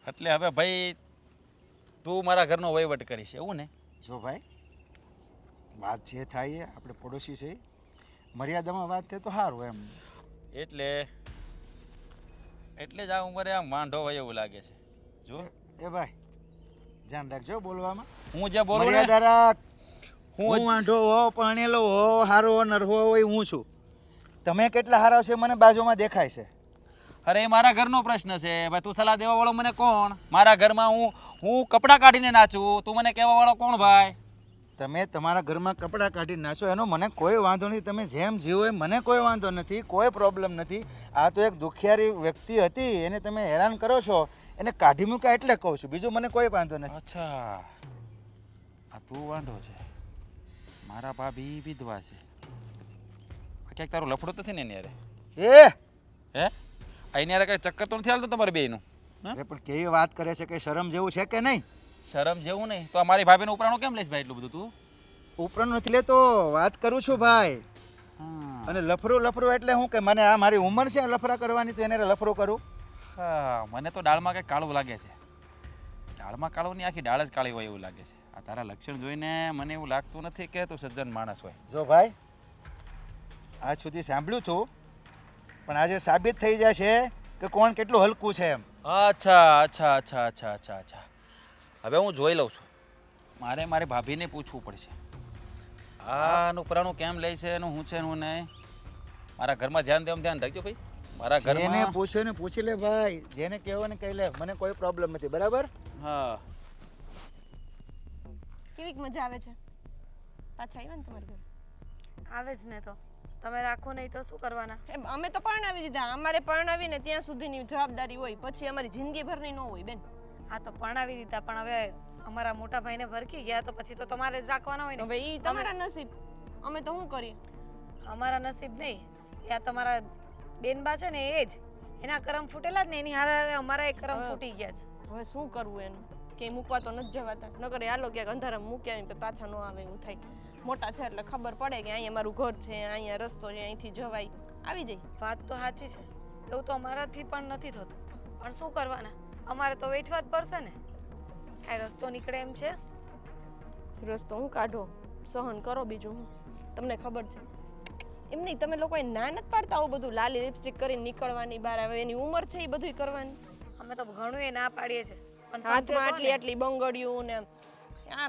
એટલે હવે ભાઈ તું મારા ઘરનો વહીવટ કરીશ એવું ને? જો ભાઈ વાત જે થાય એ આપણે પડોશી છે, મર્યાદામાં વાત થાય તો સારું એમ. એટલે જ આ ઉંમરે આમ વાંઢો હોય એવું લાગે છે. જો એ ભાઈ ધ્યાન રાખજો બોલવામાં. હું જે બોલું ને, મર્યાદા રાખ. હું હું જ- વાંઢો હો, પરણેલો હો, હારો નરવો હોય હું છું. તમે કેટલા હારા છે મને બાજુમાં દેખાય છે. અરે એ મારા ઘરનો પ્રશ્ન છે ભાઈ, તું સલાહ દેવા વાળો મને કોણ? મારા ઘરમાં હું કપડાં કાઢીને નાચું, તું મને કહેવા વાળો કોણ ભાઈ? તમે તમારા ઘરમાં કપડાં કાઢી નાખો એનો મને કોઈ વાંધો નથી, તમે જેમ જીવો એ મને કોઈ વાંધો નથી, કોઈ પ્રોબ્લેમ નથી. આ તો એક દુખિયારી વ્યક્તિ હતી, એને તમે હેરાન કરો છો, એને કાઢી મૂક્યા એટલે કહું છું, બીજું મને કોઈ વાંધો નથી. અચ્છા, આ તું વાંઢો છે, મારા ભાભી વિધવા છે. આ ક્યાંક તારું લફડું તો નથી ને એની હારે? એ હે અહીં યારે કઈ ચક્કર તો નથી હાલતું તમારે બેયનું? અરે પણ કેવી વાત કરે છે, કે શરમ જેવું છે કે નહીં? શરમ જેવું નહીં તો અમારી ભાભીનું ઉપરાણું કેમ લઈશ ભાઈ એટલું બધું તું? ઉપરનો નથી લેતો, વાત કરું છું ભાઈ. હા અને લફરું એટલે હું કે મને આ મારી ઉંમર છે લફરા કરવાની, તો એને લફરો કરું? હા, મને તો દાળમાં કંઈક કાળું લાગે છે. દાળમાં કાળું નહીં, આખી દાળ જ કાળી હોય એવું લાગે છે. આ તારા લક્ષણ જોઈને મને એવું લાગતું નથી કે તું સજ્જન માણસ હોય. જો ભાઈ આજ સુધી સાંભળ્યું હતું, પણ આજે સાબિત થઈ જાય છે કે કોણ કેટલું હલકું છે એમ. અચ્છા અચ્છા અચ્છા અચ્છા અચ્છા અચ્છા, હવે હું જોઈ લઉં છું. મારી ભાભીને પૂછવું પડશે આનું ઉપરાણું કેમ લે છે, એનું હું છે હું નહીં. મારા ઘરમાં ધ્યાન રાખજો ભાઈ. મારા જેને ઘરમાં પૂછ્યો ને પૂછી લે ભાઈ, જેને કહેવો ને કહી લે, મને કોઈ પ્રોબ્લેમ નથી, બરાબર? હા. કેવીક મજા આવે છે પાછા આવ્યા ને તમારા ઘરે? આવે જ ને, તો તમે રાખો નહીં તો શું કરવાના? અમે તો પરણાવી દીધા, અમારે પરણાવીને ત્યાં સુધીની જવાબદારી હોય, પછી અમારી જિંદગી ભરની ન હોય બેન. હા તો પરણાવી દીધા, પણ હવે અમારા મોટા ભાઈને ભરકી ગયા તો પછી તો તમારે જ રાખવાના હોય ને. હવે ઈ તમારા નસીબ, અમે તો શું કરીએ? અમારા નસીબ નહીં, એ આ તમારા બેનબા છે ને એ જ, એના કરમ ફૂટેલા જ ને, એની હારે અમારા કરમ ફૂટી ગયા છે. હવે શું કરવું એનું? કે મૂકવા તો નથી જવાતા, નકર હાલો ક્યાંક અંધારામાં મૂક્યા હોય પાછા ન આવે એવું થાય. મોટા છે એટલે ખબર પડે કે અહીંયા મારું ઘર છે, અહીંયા રસ્તો છે, અહીંથી જવાય, આવી જાય. વાત તો સાચી છે, એવું તો અમારાથી પણ નથી થતું, પણ શું કરવાના, અમારે તો વેઠવા જ પડશે ને. કાંઈ રસ્તો નીકળે એમ છે? રસ્તો હું કાઢો, સહન કરો, બીજું હું. તમને ખબર છે એમ નહીં, તમે લોકોએ ના નથી પાડતા આવું બધું લાલી લિપસ્ટિક કરીને નીકળવાની બહાર, આવે એની ઉંમર છે એ બધું કરવાની. અમે તો ઘણું એ ના પાડીએ છીએ, પણ સમજે હાથમાં તો આટલી ને. આટલી બંગડિયું ને આ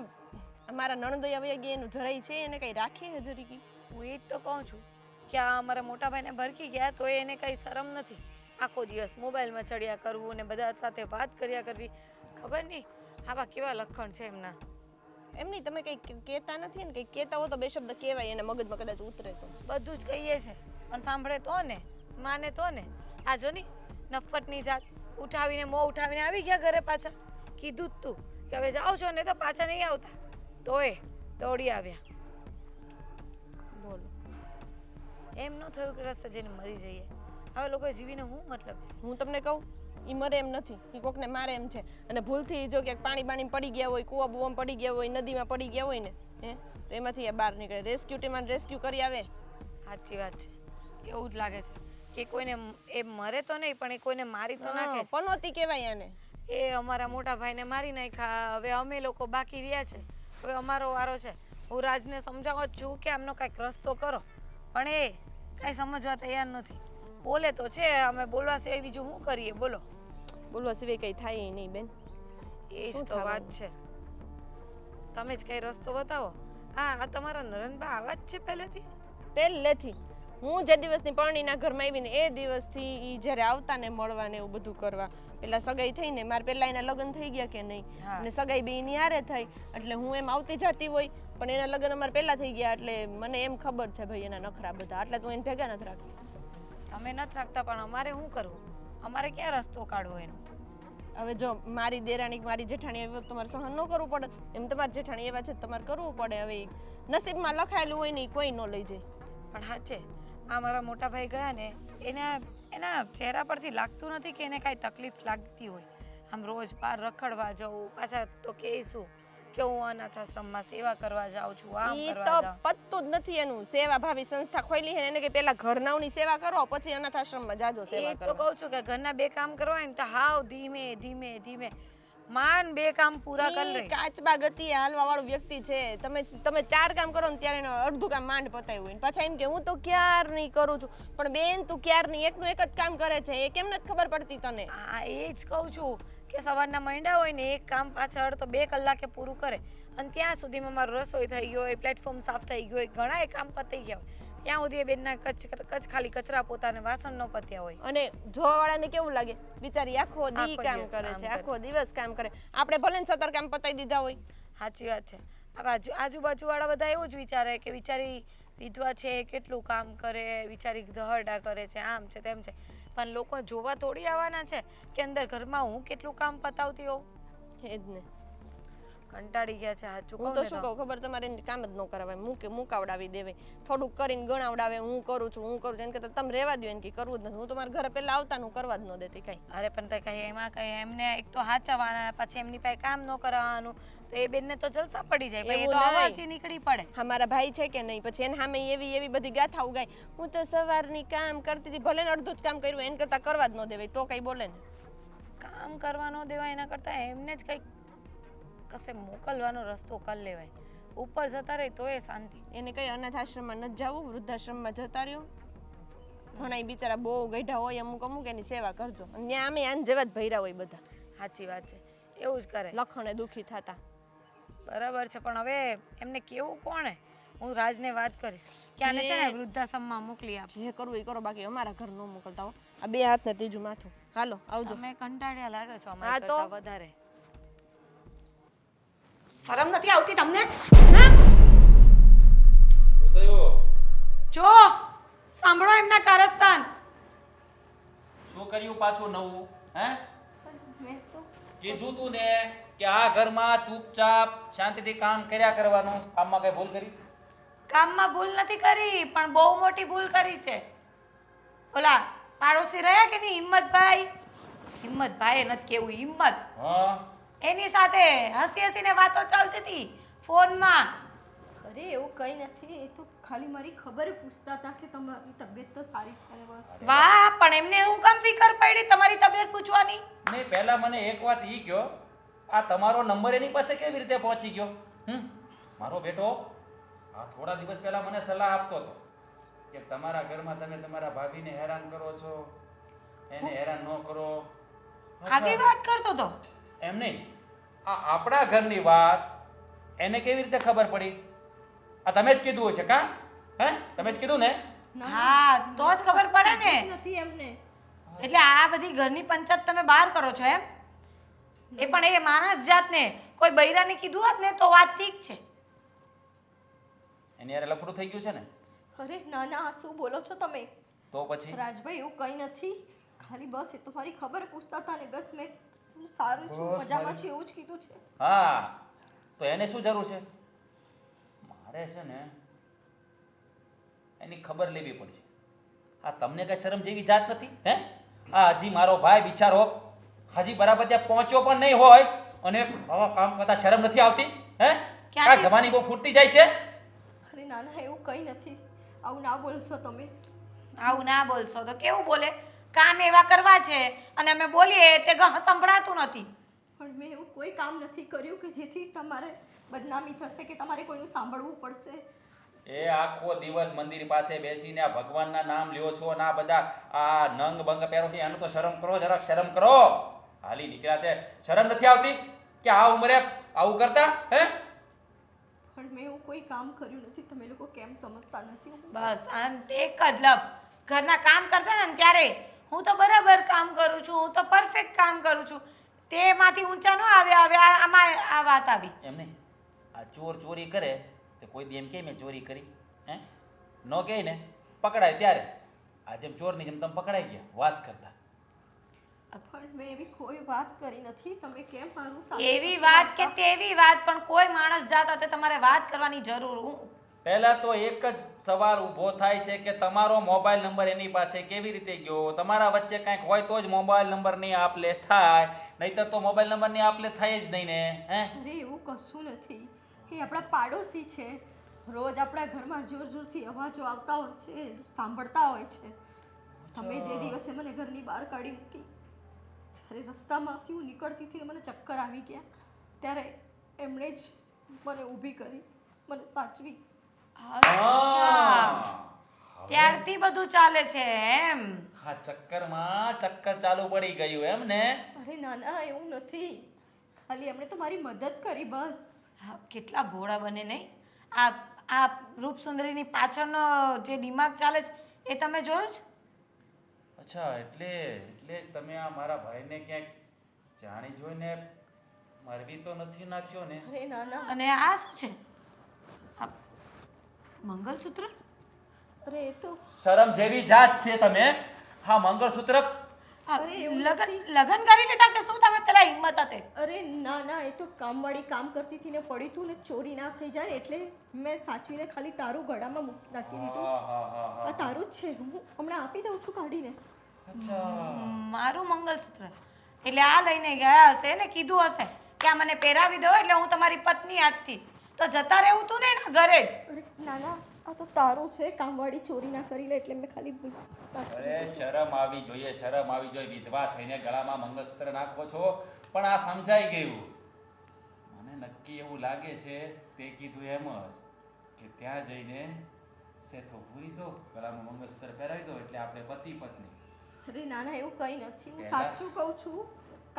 અમારા નણંદોઈ આવી ગયા, એનું જરાય છે એને કઈ રાખીએ છે જરીકી? હું એ જ તો કહું છું કે આ અમારા મોટા ભાઈને ભરકી ગયા તો એને કઈ શરમ નથી. આખો દિવસ મોબાઈલમાં ચડ્યા કરવું ને બધા સાથે વાત કર્યા કરવી, ખબર નહીં આવા કેવા લક્ષણ છે એમના. એમ નહીં, તમે કઈ કહેતા નથી ને, કઈ કહેતા હો તો બે શબ્દ કહેવાય, એને મગજમાં કદાચ ઉતરે તો. બધું જ કહીએ છે, પણ સાંભળે તો ને, માને તો ને. આ જો ની નફ્ફટની જાત ઉઠાવીને મોં ઉઠાવીને આવી ગયા ઘરે પાછા. કીધું જ તું કે હવે જાઓ છો ને તો પાછા નહીં આવતા, તોય દોડી આવ્યા. બોલો એમ ન થયું કે કશે જઈને મરી જઈએ. હવે લોકોએ જીવીને શું મતલબ છે? હું તમને કહું ઈ મરે એમ નથી, ઈ કોકને મારે એમ છે. અને ભૂલથી જો ક્યાંક પાણી બાણી પડી ગયા હોય, કૂવા બુવામાં પડી ગયા હોય, નદીમાં પડી ગયા હોય ને તો એમાંથી એ બહાર નીકળે. રેસ્ક્યુ ટીમ રેસ્ક્યુ કરી આવે. સાચી વાત છે. એવું જ લાગે છે કે કોઈને એ મરે તો નહીં પણ એ કોઈને મારી તો નાખે છે. પનોતી કહેવાય આને. એ અમારા મોટા ભાઈને મારી નાખ્યા, હવે અમે લોકો બાકી રહ્યા છે. હવે અમારો વારો છે. હું રાજને સમજાવું જ છું કે આમનો કાંઈક રસ્તો કરો, પણ એ કાંઈ સમજવા તૈયાર નથી. બોલે તો છે, અમે બોલવા સિવાય બીજું શું કરીએ બોલો? બોલવા સિવાય કઈ થાય નહીં બેન. એ જ તો વાત છે. તમે જ કઈ રસ્તો બતાવો. હા, આ તમારા નરનબા આવા જ છે પહેલેથી. હું જે દિવસની પરણીના ઘરમાં આવીને એ દિવસથી ઈ જ્યારે આવતા ને મળવા ને એવું બધું કરવા, પેલા સગાઈ થઈ ને મારે પેલા એના લગ્ન થઈ ગયા કે નહીં, અને સગાઈ બે ની હારે થઈ એટલે હું એમ આવતી જતી હોય, પણ એના લગ્ન અમારે પહેલા થઈ ગયા એટલે મને એમ ખબર છે ભાઈ એના નખરા બધા, એટલે તું એને ભેગા નથી રાખતી. અમે નથી રાખતા પણ અમારે શું કરવું? અમારે ક્યાં રસ્તો કાઢવો એનો? હવે જો મારી દેરાણી મારી જેઠાણી એવી તમારે સહન ન કરવું પડે, એમ તમારી જેઠાણી એવા છે તમારે કરવું પડે. હવે નસીબમાં લખાયેલું હોય ને કોઈ ન લઈ જાય. પણ હા છે, આ મારા મોટા ભાઈ ગયા ને એના ચહેરા પરથી લાગતું નથી કે એને કાંઈ તકલીફ લાગતી હોય. આમ રોજ બહાર રખડવા જવું, પાછા તો કે શું કે હું અનાથ આશ્રમમાં સેવા કરવા જાઉં છું, આમ ઈ કરવા તો જાઉં. પત્તું જ નથી એનું. સેવાભાવી સંસ્થા ખોલી છે એને કે પેલા ઘરનાઓની સેવા કરો પછી અનાથ આશ્રમમાં જાજો સેવા એ તો કરો. કહું છું કે ઘરના 2 કામ કરવા હોય ને તો હાવ ધીમે ધીમે ધીમે માંડ 2 કામ પૂરા કરી ઈ લે. કાચબા ગતિએ હાલવા વાળું વ્યક્તિ છે. તમે 4 કામ કરો ને ત્યારે એનું અડધું કામ માંડ પતાવ્યું હોય ને પાછા એમ કે હું તો ક્યારની કરું છું. પણ બેન તું ક્યારની એકનું એક જ કામ કરે છે, એ કેમ નથી ખબર પડતી તને? હા, એ જ કહું છું કે સવારના મંડા હોય ને એક કામ પાછળ તો 2 કલાકે પૂરું કરે અને ત્યાં સુધીમાં મારું રસોઈ થઈ ગયો હોય, પ્લેટફોર્મ સાફ થઈ ગયો હોય, ઘણા કામ પતી ગયા હોય, ત્યાં સુધી એ બેનના ખાલી કચરા પોતાને વાસણ ન પત્યા હોય. અને જોવાવાળાને કેવું લાગે? બિચારી આખો દી આખો કામ દિવસ કરે કામ છે, કરે. આખો દિવસ કામ કરે. આપણે ભલે ને 17 કામ પતાવી દીધા હોય. સાચી વાત છે. હવે આજુબાજુવાળા બધા એવું જ વિચારે કે બિચારી વિધવા છે, કેટલું કામ કરે, બિચારી દહરડા કરે છે, આમ છે તેમ છે. પણ લોકો જોવા થોડી આવવાના છે કે અંદર ઘરમાં હું કેટલું કામ પતાવતી હોઉં. એ જ ને. કંટાળી ગયા છે. સાચું હું કહું તો ને શું તો. કહું ખબર, તમારે એને કામ જ ન કરાવાય, મુકાવડાવી દેવાય. થોડુંક કરીને ગણાવડાવે, હું કરું છું એને કરતા તમે રહેવા દો, એને કઈ કરવું જ નથી. હું તમારા ઘરે પહેલા આવતા હું કરવા જ ન દેતી કઈ. અરે પણ તે કઈ એમાં કઈ એમને એક તો હાચવાના, પછી એમની પાસે કામ ન કરાવવાનું, તો એ બેનને તો જલસા પડી જાય. પછી એ એવું તો નહીં. આવાથી નીકળી પડે. હા, મારા ભાઈ છે કે નહીં, પછી એને સામે એવી બધી ગાથા ઉગાય. હું તો સવારની કામ કરતી હતી, ભલે ને અડધું જ કામ કર્યું એને કરતા કરવા જ ન દેવાય, તો કઈ બોલે ને. કામ કરવા ન દેવાય એના કરતા એમને જ કંઈક કશે મોકલવાનો રસ્તો કરી લેવાય. ઉપર જતા રહે તો એ શાંતિ. એને કઈ અનાથ આશ્રમમાં નથી જવું, વૃદ્ધાશ્રમમાં જતા રહ્યો. ઘણા બિચારા બહુ ગઈઢા હોય, અમુક એની સેવા કરજો. અને ત્યાં આમે આન જેવા જ ભૈરા હોય બધા. સાચી વાત છે, એવું જ કરે. લખણે દુખી થતા. બરાબર છે, પણ હવે એમને કેવું કોણે? હું રાજને વાત કરીશ કે આને છે ને વૃદ્ધાશ્રમમાં મોકલી આપ. જે કરવું એ કરો, બાકી અમારા ઘર ન મોકલતા હો. આ 2 હાથ ને ત્રીજું માથું. હાલો આવજો. તમે કંટાળ્યા લાગે છો હા અમારા તો. કરતા વધારે. શરમ નથી આવતી તમને? શું થયું? જો સાંભળો એમના કારસ્તાન. શું કર્યું પાછું નવું? કીધું તું ને કે આ ઘરમાં ચૂપચાપ શાંતિથી કામ કર્યા કરવાનું. કામમાં કઈ ભૂલ કરી? કામમાં ભૂલ નથી કરી પણ બહુ મોટી ભૂલ કરી છે. ઓલા પાડોશી રહ્યા કે નહીં હિંમતભાઈ નથી કેવું, હિંમત, હા, એની સાથે હસીને વાતો ચાલતી હતી ફોનમાં. અરે એવું કંઈ નથી, એ તો ખાલી મારી ખબર પૂછતા હતા કે તમારી તબિયત તો સારી છે ને બસ. વાહ, પણ એમને હું કામ ફિકર પડી તમારી તબિયત પૂછવાની? નહીં, પહેલા મને એક વાત ઈ કહો, આ તમારો નંબર એની પાસે કેવી રીતે પહોંચી ગયો? મારો બેટો આ થોડા દિવસ પહેલા મને સલાહ આપતો હતો કે તમારા ઘરમાં તમે તમારા ભાભીને હેરાન કરો છો, એને હેરાન ન કરો. આવી વાત કરતો તો? એમ નહીં, આ આપણા ઘરની વાત એને કેવી રીતે ખબર પડી? આ તમે જ કીધું હશે કા? તમે જ કીધું ને? હા, તો જ ખબર પડે ને. નથી એમને. એટલે આ બધી ઘરની પંચાયત તમે બહાર કરો છો એમ? એ પણ એ માણસ જાતને કોઈ બૈરાને કીધું હોત ને તો વાત ઠીક છે. એની યાર લફડું થઈ ગયું છે ને? અરે ના ના, શું બોલો છો તમે? તો પછી રાજભાઈ એવું કંઈ નથી, ખાલી બસ એ તો મારી ખબર પૂછતા હતા ને બસ મેં હું સારું છું મજામાં છું એવું જ કીધું છે. હા તો એને શું જરૂર છે? મારે છે ને એની ખબર લેવી પડશે. આ તમને કઈ શરમ જેવી જાત નથી હે? આ હજી મારો ભાઈ બિચારો હજી બરાબર ત્યાં પહોંચ્યો પણ નહીં હોય અને આવા કામ કરતા શરમ નથી આવતી હે? આ જવાની બહુ ફૂટતી જાય છે. અરે ના ના એવું કંઈ નથી, આવું ના બોલશો તમે. આવું ના બોલશો તો કેવું બોલે? કામ એવા કરવા છે અને અમે બોલીએ તે સંભળાતું નથી. પણ મેં એવું કોઈ કામ નથી કર્યું કે જેથી તમારે બદનામી થશે કે તમારે કોઈનું સાંભળવું પડશે. એ આખો દિવસ મંદિર પાસે બેસીને આ ભગવાનના નામ લ્યો છો અને આ બધા આ નંગ બંગ પહેરો છે એનું તો શરમ કરો, જરાક શરમ કરો. હાલી નીકળ્યા તે શરમ નથી આવતી કે આ ઉંમરે આવું કરતા હે? પણ મેં એવું કોઈ કામ કર્યું નથી, તમે લોકો કેમ સમજતા નથી? બસ અંત એક જ લપ. ઘરના કામ કરતા ને ત્યારે હું તો બરાબર કામ કરું છું, હું તો પરફેક્ટ કામ કરું છું, તેમાંથી ઊંચા ન આવ્યા. આમાં આ વાત આવી. એમ નહીં, આ ચોર ચોરી કરે તો કોઈ દી એમ કે મેં ચોરી કરી હે? ન કહે ને પકડાય ત્યારે આ જેમ ચોરની જેમ તમે પકડાઈ ગયા વાત કરતા. પણ મેં એવી કોઈ વાત કરી નથી, તમે કેમ મારું એવી વાત કે તેવી વાત, પણ કોઈ માણસ જાતા તે તમારે વાત કરવાની જરૂર. પહેલા તો એક જ સવાલ ઊભો થાય છે કે તમારો મોબાઈલ નંબર એની પાસે કેવી રીતે ગયો? તમારા વચ્ચે કંઈક હોય તો જ મોબાઈલ નંબરની આપ લે થાય, નહીતર તો મોબાઈલ નંબરની આપ લે થાય જ નહીં ને હે? અરે એવું કશું નથી, એ આપણા પાડોશી છે, રોજ આપણા ઘરમાં જોર જોરથી અવાજો આવતા હોય છે, સાંભળતા હોય છે. તમે જે દિવસે મને ઘરની બહાર કાઢી મૂકી ત્યારે રસ્તામાંથી હું નીકળતી હતી મને ચક્કર આવી ગયા, ત્યારે એમણે જ મને ઊભી કરી, મને સાચવી. ત્યારથી બધું ચાલે છે એમ? હા, ચક્કરમાં ચક્કર ચાલુ પડી ગયું એમ ને? અરે ના ના એવું નથી, ખાલી એમણે તો મારી મદદ કરી બસ. હા, કેટલા ભોળા બને નહીં? આ રૂપસુંદરીની પાછળનો જે દિમાગ ચાલે છે એ તમે જોયું છે? અચ્છા, એટલે જ તમે આ મારા ભાઈને ક્યાંક જાણી જોઈને મારવી તો નથી નાખ્યો ને? અરે ના ના. અને આ શું છે? આ મંગલસૂત્ર? અરે એ તો શરમ જેવી જાત છે તમે. હા, મંગળસૂત્ર. લગન કરી લીધા કે શું તમે? પેલા હિંમત હતી. અરે ના ના, એ તો કામવાળી કામ કરતી હતી ને પડી તું ને ચોરી ના થઈ જાય એટલે મેં સાચવીને ખાલી તારું ગળામાં મૂકી નાખી દીધું. આ તારું જ છે, હું હમણાં આપી દઉં છું કાઢીને. મારું મંગલસૂત્ર એટલે આ લઈને ગયા હશે ને કીધું હશે કે આ મને પહેરાવી દો એટલે હું તમારી પત્ની આજથી. તો જતા રહેવું તું ને એના ઘરે જ. અરે ના ના, આ તો તારું છે, કામવાળી ચોરી ના કરી લે એટલે મેં ખાલી અરે શરમ આવી જોઈએ, શરમ આવી જોઈએ. વિધવા થઈને ગળામાં મંગળસૂત્ર નાખો છો, પણ આ સમજાઈ ગયું. મને નક્કી એવું લાગે છે તે કીધું એમ જ કે ત્યાં જઈને સેથો પૂરી દો, ગળામાં મંગળસૂત્ર પહેરાવી દો એટલે આપણે પતિ પત્ની. અરે ના ના એવું કંઈ નથી, હું સાચું કહું છું.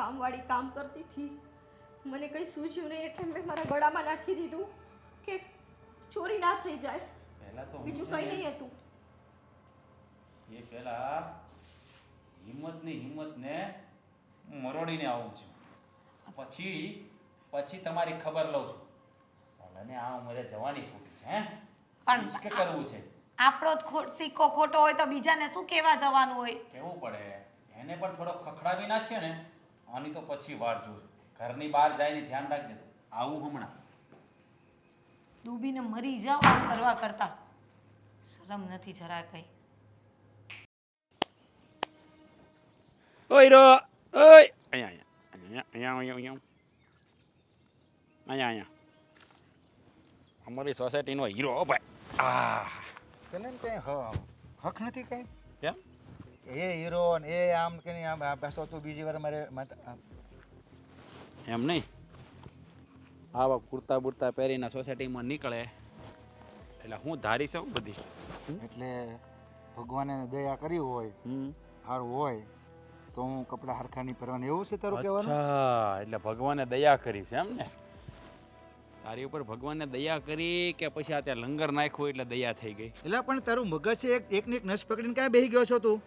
કામવાળી કામ કરતી હતી, મને કંઈ સૂઝ્યું નહીં એટલે મેં મારા ગળામાં નાખી દીધું કે ચોરી ના થઈ જાય. પહેલા તો બીજું કંઈ નહીં હતું. એ પહેલા હિંમતને મરોડીને આવું છું, પછી તમારી ખબર લઉં છું. સાલાને આ ઉંમરે જવાની ફૂટી છે હે? પણ ઇશ્ક કરવું છે. આપણો જ સિક્કો ખોટો હોય તો બીજાને શું કહેવા જવાનું હોય? કેવું પડે, એને પણ થોડો ખખડાવી નાખ્યો ને આની તો પછી વાટ જોઉં. ઘરની બહાર જઈને ધ્યાન રાખજે. આવું હમણાં ડૂબીને મરી જાવ આમ કરવા કરતા. શરમ નથી જરા કઈ. ઓય રો ઓય અહીંયા અમારી સોસાયટીનો હીરો ભાઈ. તને કંઈ હક નથી કંઈ? કેમ? એ હીરો ને એ આમ કે નહીં, આમ બેસો તું બીજી વાર મારે એમ નહીં, આવા કુર્તા બુર્તા પહેરીને સોસાયટીમાં નીકળે એટલે હું ધારી છું બધી. એટલે ભગવાને દયા કરી હોય, સારું હોય તો હું કપડાં હરખા નહીં પહેરવાનું, એવું છે તારું કહેવાનું? અચ્છા, એટલે ભગવાને દયા કરી છે એમ ને? તારી ઉપર ભગવાને દયા કરી કે પછી આ ત્યાં લંગર નાખ્યું એટલે દયા થઈ ગઈ? એટલે પણ તારું મગજ છે એકને એક નસ પકડીને ક્યાં બેસી ગયો છો તું?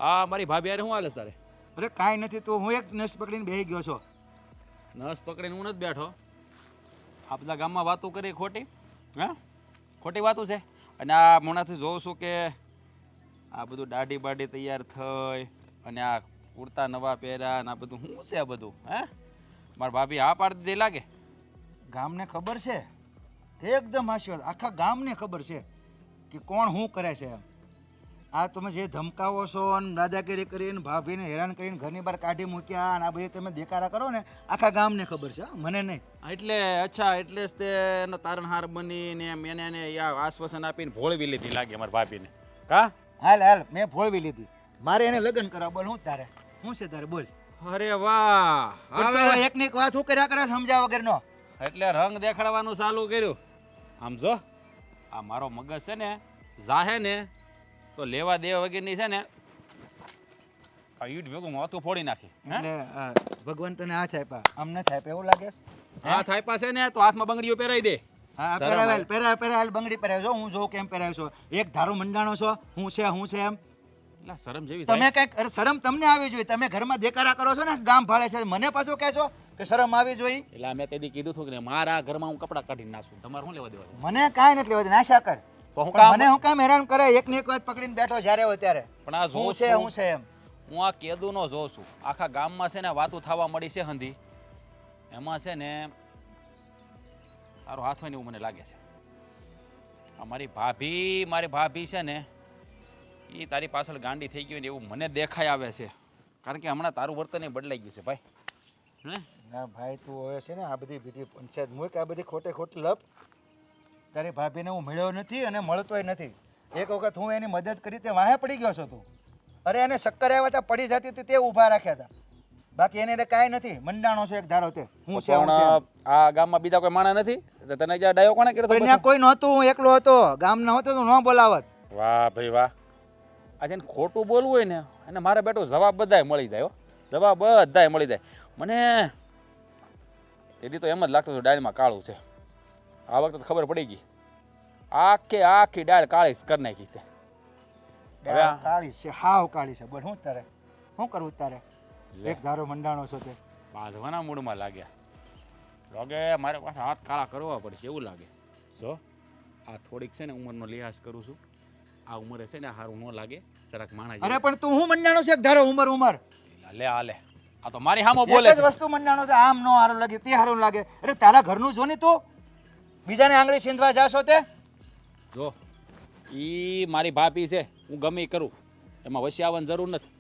આ મારી ભાભી યાર શું હાલે તારે? અરે કાંઈ નથી, તો હું એક નસ પકડીને બેસી ગયો છો. નસ પકડીને હું નથી બેઠો. આ બધા ગામમાં વાતો કરી ખોટી, હા ખોટી વાતો છે. અને આ મોણાથી જોઉં છું કે આ બધું દાઢી બાઢી તૈયાર થઈ અને આ કુર્તા નવા પહેર્યા ને આ બધું શું છે આ બધું હે મારા ભાભી હા પાડી દે લાગે ગામને ખબર છે એકદમ હાશી વાત, આખા ગામને ખબર છે કે કોણ શું કરે છે એમ. આ તમે જે ધમકાવો છો અને દાદાગીરી કરીને ભાભીને હેરાન કરીને ઘરની બહાર કાઢી મૂક્યા અને આ બધી તમે દેકારા કરો ને આખા ગામને ખબર છે, મને નહીં. એટલે અચ્છા એટલે જ તે એનો તારણહાર બનીને એમ એને આશ્વાસન આપીને ભોળવી લીધી લાગે મારા ભાભીને કા હાલ હાલ મેં ભોળવી લીધી, મારે એને લગ્ન કરવા. બોલ શું તારે શું છે તારે બોલ. અરે વાહ હવે એકની એક વાત શું કર્યા કરે સમજાવ વગરનો. એટલે રંગ દેખાડવાનું ચાલુ કર્યું. આમ જો આ મારો મગજ છે ને જાહે ને તો લેવા દેવા વગરની છે ને આ ઈટ ભેગું માથું ફોડી નાખી એટલે ભગવાન તને હાથ આપ્યા આમ નથી આપ્યા એવું લાગે છે? હાથ આપ્યા છે ને તો હાથમાં બંગડીઓ પહેરાવી દે. હા પહેરાવેલ પહેરાવેલ બંગડી પહેરાવ છો, હું જોઉં કેમ પહેરાવ છો, એક ધારો મંડાણો છો, હું છે એમ. એટલે શરમ જેવી તમે કઈક અરે શરમ તમને આવી જોઈએ, તમે ઘરમાં દેકારા કરો છો ને ગામ ભાળે છે, મને પાછું કહેશો કે શરમ આવી જોઈએ. એટલે મેં તેથી કીધું હતું કે મારા ઘરમાં હું કપડાં કાઢીને નાખું, તમારે શું લેવા દેવા? મને કાંઈ નથી લેવા દે, નાશા કર. તો હું પણ કામ મને હું કામ હેરાન કરે, એકની એક વાત પકડીને બેઠો જ્યારે હોય ત્યારે. પણ આ હું છે એમ. હું આ કેદુનો જોઉં છું, આખા ગામમાં છે ને વાતું થવા મળી છે હંધી, એમાં છે ને તારો હાથ હોય ને એવું મને લાગે છે. આ મારી ભાભી છે ને એ તારી પાછળ ગાંડી થઈ ગઈ ને એવું મને દેખાય આવે છે, કારણ કે હમણાં તારું વર્તન એ બદલાઈ ગયું છે ભાઈ. હે ના ભાઈ તું હવે છે ને આ બધી પંચાયત મૂક, આ બધી ખોટી લપ. તારી ભાભીને હું મળ્યો નથી અને મળતોય નથી. એક વખત હું એની મદદ કરી તે વાહે પડી ગયો છો તું. અરે એને શક્કર આવ્યા હતા, પડી જતી હતી તે ઊભા રાખ્યા હતા, બાકી એને કાંઈ નથી. મંડાણો છે એક ધારો તે હું છે પણ આ ગામમાં બીજા કોઈ માણસ નથી? તો તને જ્યાં ડાયો કોણે કર્યો? ત્યાં કોઈ નહોતું, હું એકલો હતો. ગામના હોતો તો ન બોલાવત. વાહ ભાઈ વાહ. આ જેને ખોટું બોલવું હોય ને અને મારે બેઠો જવાબ બધાય મળી જાય હો, જવાબ બધાય મળી જાય. મને તેથી તો એમ જ લાગતું હતું ડાળમાં કાળું છે. આ વખતે તો ખબર પડી ગઈ, આખી ડાળ કાળી કરી નાખી તે. કાળી છે, હાવ કાળી છે. બોલ શું તારે શું કરવું તારે? એક ધારો મંડાણો છો તે બાંધવાના મૂડમાં લાગ્યા લાગે મારે પાસે હાથ કાળા કરવા પડશે એવું લાગે. જો આ થોડીક છે ને ઉંમરનો લિહાઝ કરું છું, આ ઉંમરે છે ને સારું ન લાગે જરાક માણા. અરે પણ તું હું મંડાણો છે એક ધારો ઉંમર લે આ તો મારી સામે બોલે એક જ છે. વસ્તુ મંડાણો છે, આમ નો હારું લાગે તે હારું લાગે. અરે તારા ઘરનું જો ને તું બીજાને આંગળી છીંધવા જાશો તે. જો ઈ મારી ભાભી છે, હું ગમે ઈ કરું, એમાં વચ્ચે આવવાની જરૂર નથી.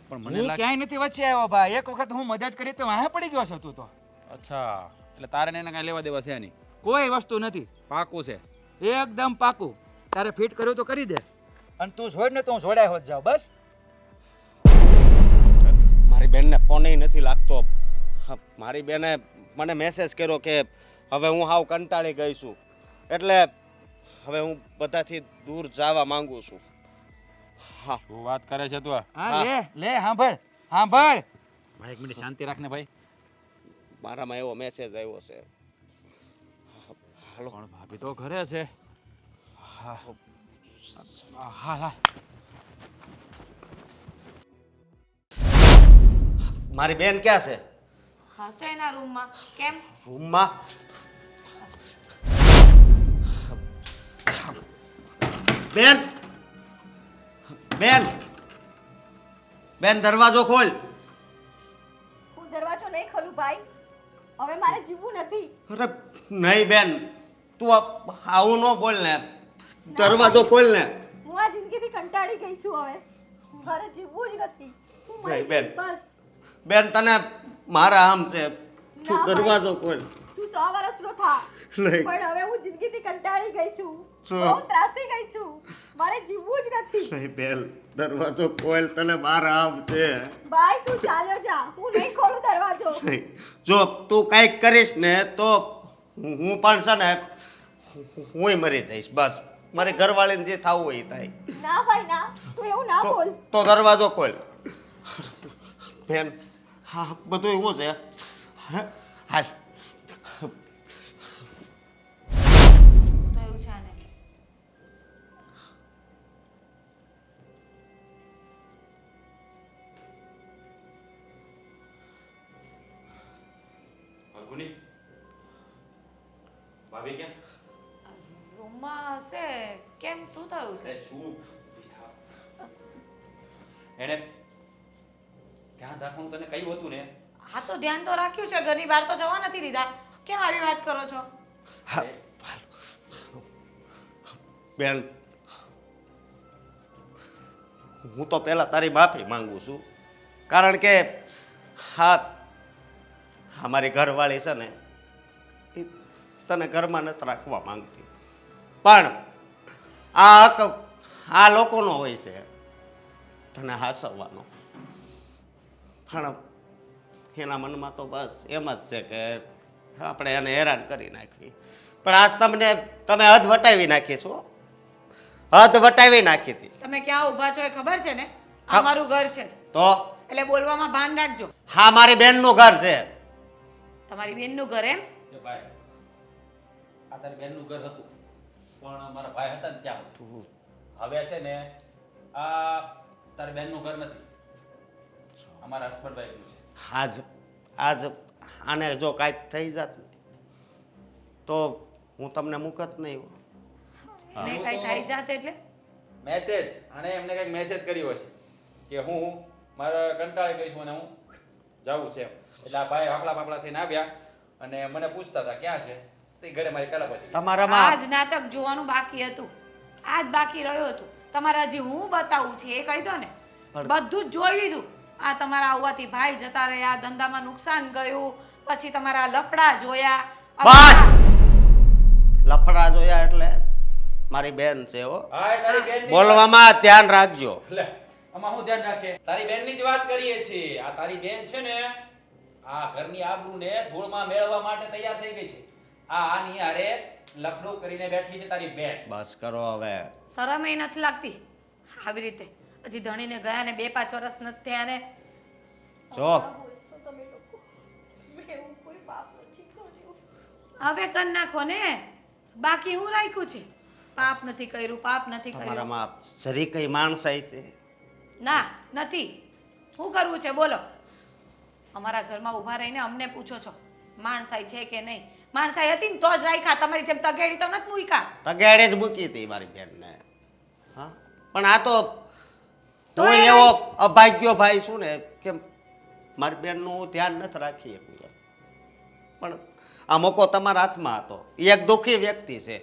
પણ મને હું લાગે ક્યાંય નથી વચ્ચે આવ્યો ભાઈ. એક વખત હું મદદ કરી તો વાહે પડી ગયો છો તું તો. અચ્છા એટલે તારે ને એને કાંઈ લેવા દેવા છે નહીં? કોઈ વસ્તુ નથી, પાકું છે? એકદમ પાકું. તારે ફિટ કર્યું તો કરી દે, અને તું છોડ ને તો હું જોડાય હોત જાઉં બસ. મારી બેનને ફોન નથી લાગતો. હા, મારી બેને મને મેસેજ કર્યો કે હવે હું હાવ કંટાળી ગઈ છું, એટલે હવે હું બધાથી દૂર જવા માંગુ છું. હા શું વાત કરે છે તું? હા લે સાંભળ ભાઈ એક મિનિટ શાંતિ રાખને ભાઈ. મારામાં એવો મેસેજ આવ્યો છે. હાલો પણ ભાભી તો ઘરે છે. હા હા. મારી બેન ક્યાં છે? હશે એના રૂમમાં. કેમ? રૂમમાં? બેન બેન બેન દરવાજો ખોલ. હું દરવાજો નહીં ખોલું ભાઈ, હવે મારે જીવવું નથી. અરે નહીં બેન, તું આવું ન બોલ ને, દરવાજો ખોલ ને. હું આ જિંદગીથી કંટાળી ગઈ છું, હવે મારે જીવવું જ નથી. હું મરી નહીં બેન. જઈશ બસ. બેન તને મારા આમ છે, તું ના દરવાજો ખોલ. તું 100 વર્ષનો થા, નહીં. પણ હવે હું જિંદગીથી કંટાળી ગઈ છું, શું? બહુ ત્રાસી ગઈ છું, મારે જીવવું જ નથી. નહીં બેન, દરવાજો ખોલ, તને મારા આમ છે. ભાઈ તું ચાલ્યો જા, હું નહીં ખોલું દરવાજો. નહીં. જો તું કંઈક કરીશ ને તો હું પણ છે ને હુંય મરી જઈશ. બસ મારી ઘરવાળીને જે થવું હોય એ થાય. ના ભાઈ ના, તું એવું ના બોલ. તો દરવાજો ખોલ. બેન હા બધું શું છે? હા હાલ. થયું છે આને? ભાભી ક્યાં? રૂમમાં હશે. કેમ શું થયું છે? શું એને ધ્યાન રાખવાનું તને કહ્યું હતું ને. હા તો ધ્યાન તો રાખ્યું છે, ઘરની બહાર તો જવા નથી દીધા. કેમ આવી વાત કરો છો? હા બેન, હું તો પહેલા તારી માફી માંગુ છું, કારણ કે હા અમારી ઘરવાળી છે ને એ તને ઘરમાં નથી રાખવા માંગતી, પણ આ હક આ લોકોનો હોય છે તને હાસવવાનો. પણ એના મનમાં તો બસ એમ જ છે કે આપણે એને હેરાન કરી નાખવી. પણ આજ તમે હદ વટાવી નાખી છો, હદ વટાવી નાખી હતી. તમે ક્યાં ઊભા છો એ ખબર છે ને? આ મારું ઘર છે, તો એટલે બોલવામાં ભાન રાખજો. હા મારી બેનનું ઘર છે. તમારી બેનનું ઘર એમ? જો ભાઈ, આ તારી બેનનું ઘર હતું, પણ મારા ભાઈ હતા ને ત્યાં હતું. હવે છે ને આ તારી બેનનું ઘર નથી, અમારા હસબન્ડભાઈનું છે. આજ આને જો કાંઈક થઈ જાત ને તો હું તમને મુકત નહીં હો. એને કઈ થાય જાત એટલે? મેસેજ અને એમને કંઈક મેસેજ કર્યો હશે કે હું મારા કંટાળી ગઈ છું અને હું જાઉં છે એમ. એટલે આ ભાઈ હાપલા પાપલા થઈને આવ્યા અને મને પૂછતા હતા ક્યાં છે, તે ઘરે મારી કલા પછી. તમારામાં આજ નાટક જોવાનું બાકી હતું, આજ બાકી રહ્યું હતું. તમારે હજી હું બતાવું છે એ કહી દો ને. બધું જ જોઈ લીધું. આ તમારા આવવાથી ભાઈ જતા રહ્યા, ધંધામાં નુકસાન ગયું, પછી તમારા લફડા જોયા. બસ લફડા જોયા એટલે મારી બેન છે હો, હા એ તારી બેન બોલવામાં ધ્યાન રાખજો. લે આમાં હું ધ્યાન રાખે, તારી બેનની જ વાત કરીએ છીએ. આ તારી બેન છે ને આ ઘરની આબરૂને ધૂળમાં મેળવવા માટે તૈયાર થઈ ગઈ છે. આની હારે લફડું કરીને બેઠી છે તારી બેન. બસ કરો હવે. શરમ એ નથી લાગતી આવી રીતે? હજી ધણીને ગયા ને 2-5 વર્ષ નથી થયા ને. જો બોલશો તમે લોકો, મેં એવું કોઈ પાપ નથી કર્યું. હવે કરી નાખો ને, બાકી હું રાખ્યું છે? પાપ નથી કર્યું, પાપ નથી કર્યું. તમારામાં જરી કઈ માણસાઈ છે? ના નથી. શું કરવું છે બોલો? અમારા ઘરમાં ઊભા રહીને અમને પૂછો છો માણસાઈ છે કે નહીં? માણસાઈ હતી ને તો જ રાખ્યા, તમારી જેમ તગેડી તો નથી મૂક્યા. તગાડે જ મૂકી હતી મારી બેનને. હા પણ આ તો તો હું એ એવો અભાગ્યો ભાઈ છું ને કે મારી બેનનું ધ્યાન નથી રાખી શકું. પણ આ મોકો તમારા હાથમાં હતો. એ એક દુઃખી વ્યક્તિ છે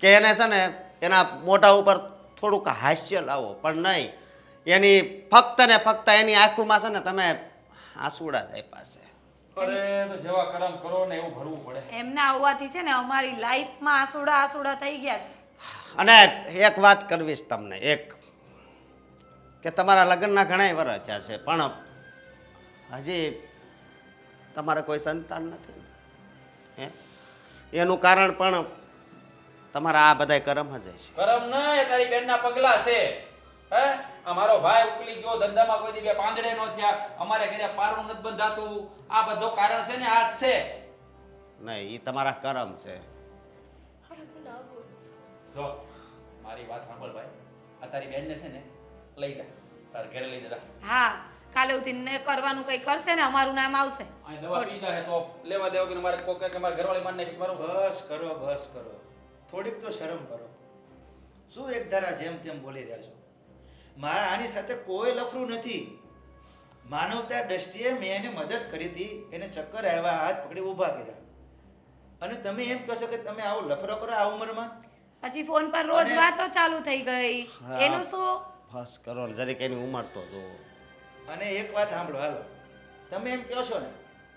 કે એને છે ને એના મોઢા ઉપર થોડુંક હાસ્ય લાવો, પણ નહીં, એની ફક્ત ને ફક્ત એની આંખોમાં છે ને તમે આંસુડા જ આપ્યા છે. અરે તો જેવા કરમ કરો ને એવું ભરવું પડે. એમના આવવાથી છે ને અમારી લાઈફમાં આસુડા થઈ ગયા છે. અને એક વાત કરવીશ તમને, એક કે તમારા લગ્નના ઘણા વર્ષ થયા છે પણ હજી તમારે કોઈ સંતાન નથી ને? હે એનું કારણ પણ તમારા આ બધા કર્મ જ છે. કરમ ના એ તારી બેનના પગલા છે. હે આ મારો ભાઈ ઉકલી ગયો, ધંધામાં કોઈ દી બે પાંદડે નો થયા, અમારે ઘરે પારણું નથી બંધાતું, આ બધો કારણ છે ને આ જ છે. નહીં, એ તમારા કર્મ છે. ના બોલશો. જો મારી વાત સાંભળ ભાઈ, આ તારી બેનને છે ને લઈ જા, તારા ઘરે લઈ જા. હા કાલે ઉઠીને કરવાનું કંઈ કરશે ને અમારું નામ આવશે. આ દવા પી જાય તો લેવા દેવા કે મારે કોકે કે મારે ઘરવાળી માન નાખી મારું. બસ કરો, બસ કરો, થોડીક તો શરમ કરો. શું એક ધારા જેમ તેમ બોલી રહ્યા છો? મારા આની સાથે કોઈ લફરું નથી. માનવતા દ્રષ્ટિએ મેં એને મદદ કરી હતી, એને ચક્કર આવ્યા, હાથ પકડી ઊભા કર્યા, અને તમે એમ કહો છો કે તમે આવો લફરો કરો આ ઉંમરમાં? પછી ફોન પર રોજ અને- વાતો ચાલુ થઈ ગઈ. હા. એનું શું? બસ કરો ને, જરીક એની ઉંમર તો જુઓ. અને એક વાત સાંભળો, હાલો, તમે એમ કહો છો ને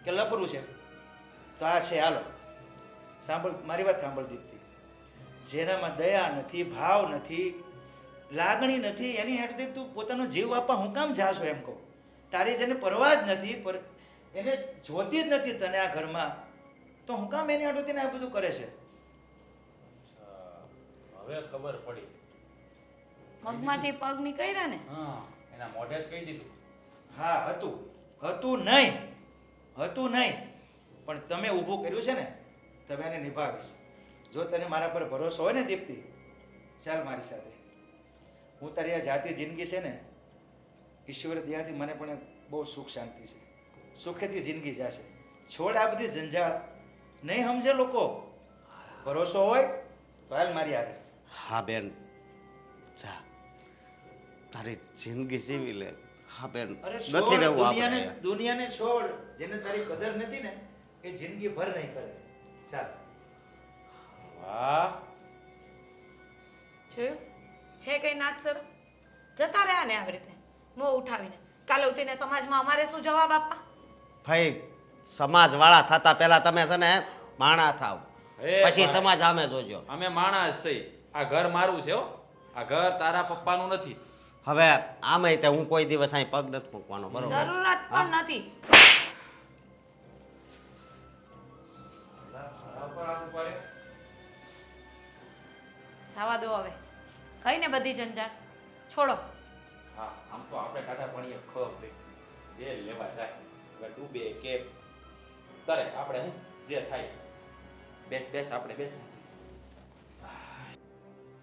કે લફરું છે, તો આ છે, હાલો સાંભળ, મારી વાત સાંભળ દીપ્તિ. જેનામાં દયા નથી, ભાવ નથી, લાગણી નથી, એની હેઠળ તું પોતાનો જીવ આપવા હું કામ જાશો એમ કહું? તારી જેને પરવા જ નથી, પર એને જોતી જ નથી તને આ ઘરમાં, તો હું કામ એની હેઠળ તેને આ બધું કરે છે? હવે ખબર પડી. મગમાંથી પગ નીકળ્યા ને. હા એના મોઢે જ કહી દીધું. હા, હતું નહીં, પણ તમે ઊભું કર્યું છે ને, તમે એને નિભાવીશ. જો તને મારા પર ભરોસો હોય ને દીપ્તિ, ચાલ મારી સાથે. હું તારી આ જાતિ જિંદગી છે ને, ઈશ્વર દયાથી મને પણ બહુ સુખ શાંતિ છે, સુખેથી જિંદગી જશે. છોડ આ બધી જંજાળ, નહીં સમજે લોકો. ભરોસો હોય તો હાલ મારી આવે. હા બેન, જા તારી જિંદગી જીવી લે. હા બેન અરે નથી છોડ, રહેવું દુનિયાને આપણે દુનિયાને છોડ. જેને તારી કદર નથી ને એ જિંદગી ભર નહીં કરે. ચાલ. વાહ જોયું છે કઈ નાકસર જતા રહ્યા ને આવી રીતે મોં ઉઠાવીને કાલે ઉઠીને સમાજમાં અમારે શું જવાબ આપવા ભાઈ સમાજ વાળા થતા પહેલા તમે છે ને માણા થાવ એ પછી ભાઈ. સમાજ સામે જોજો અમે માણસ છે. આ ઘર મારું છે હો. આ ઘર તારા પપ્પાનું નથી. હવે આમે તે હું કોઈ દિવસ અહીં પગ નથી મૂકવાનો બરોબર જરૂરત પણ નથી જવા દો હવે કઈ ને બધી જંજાળ છોડો હા આમ તો આપણે ટાટા ભણીએ ખબર એ લેવા જાય હવે ડૂબે કે તરે આપણે હું જે થાય બેસ બેસ આપણે બેસ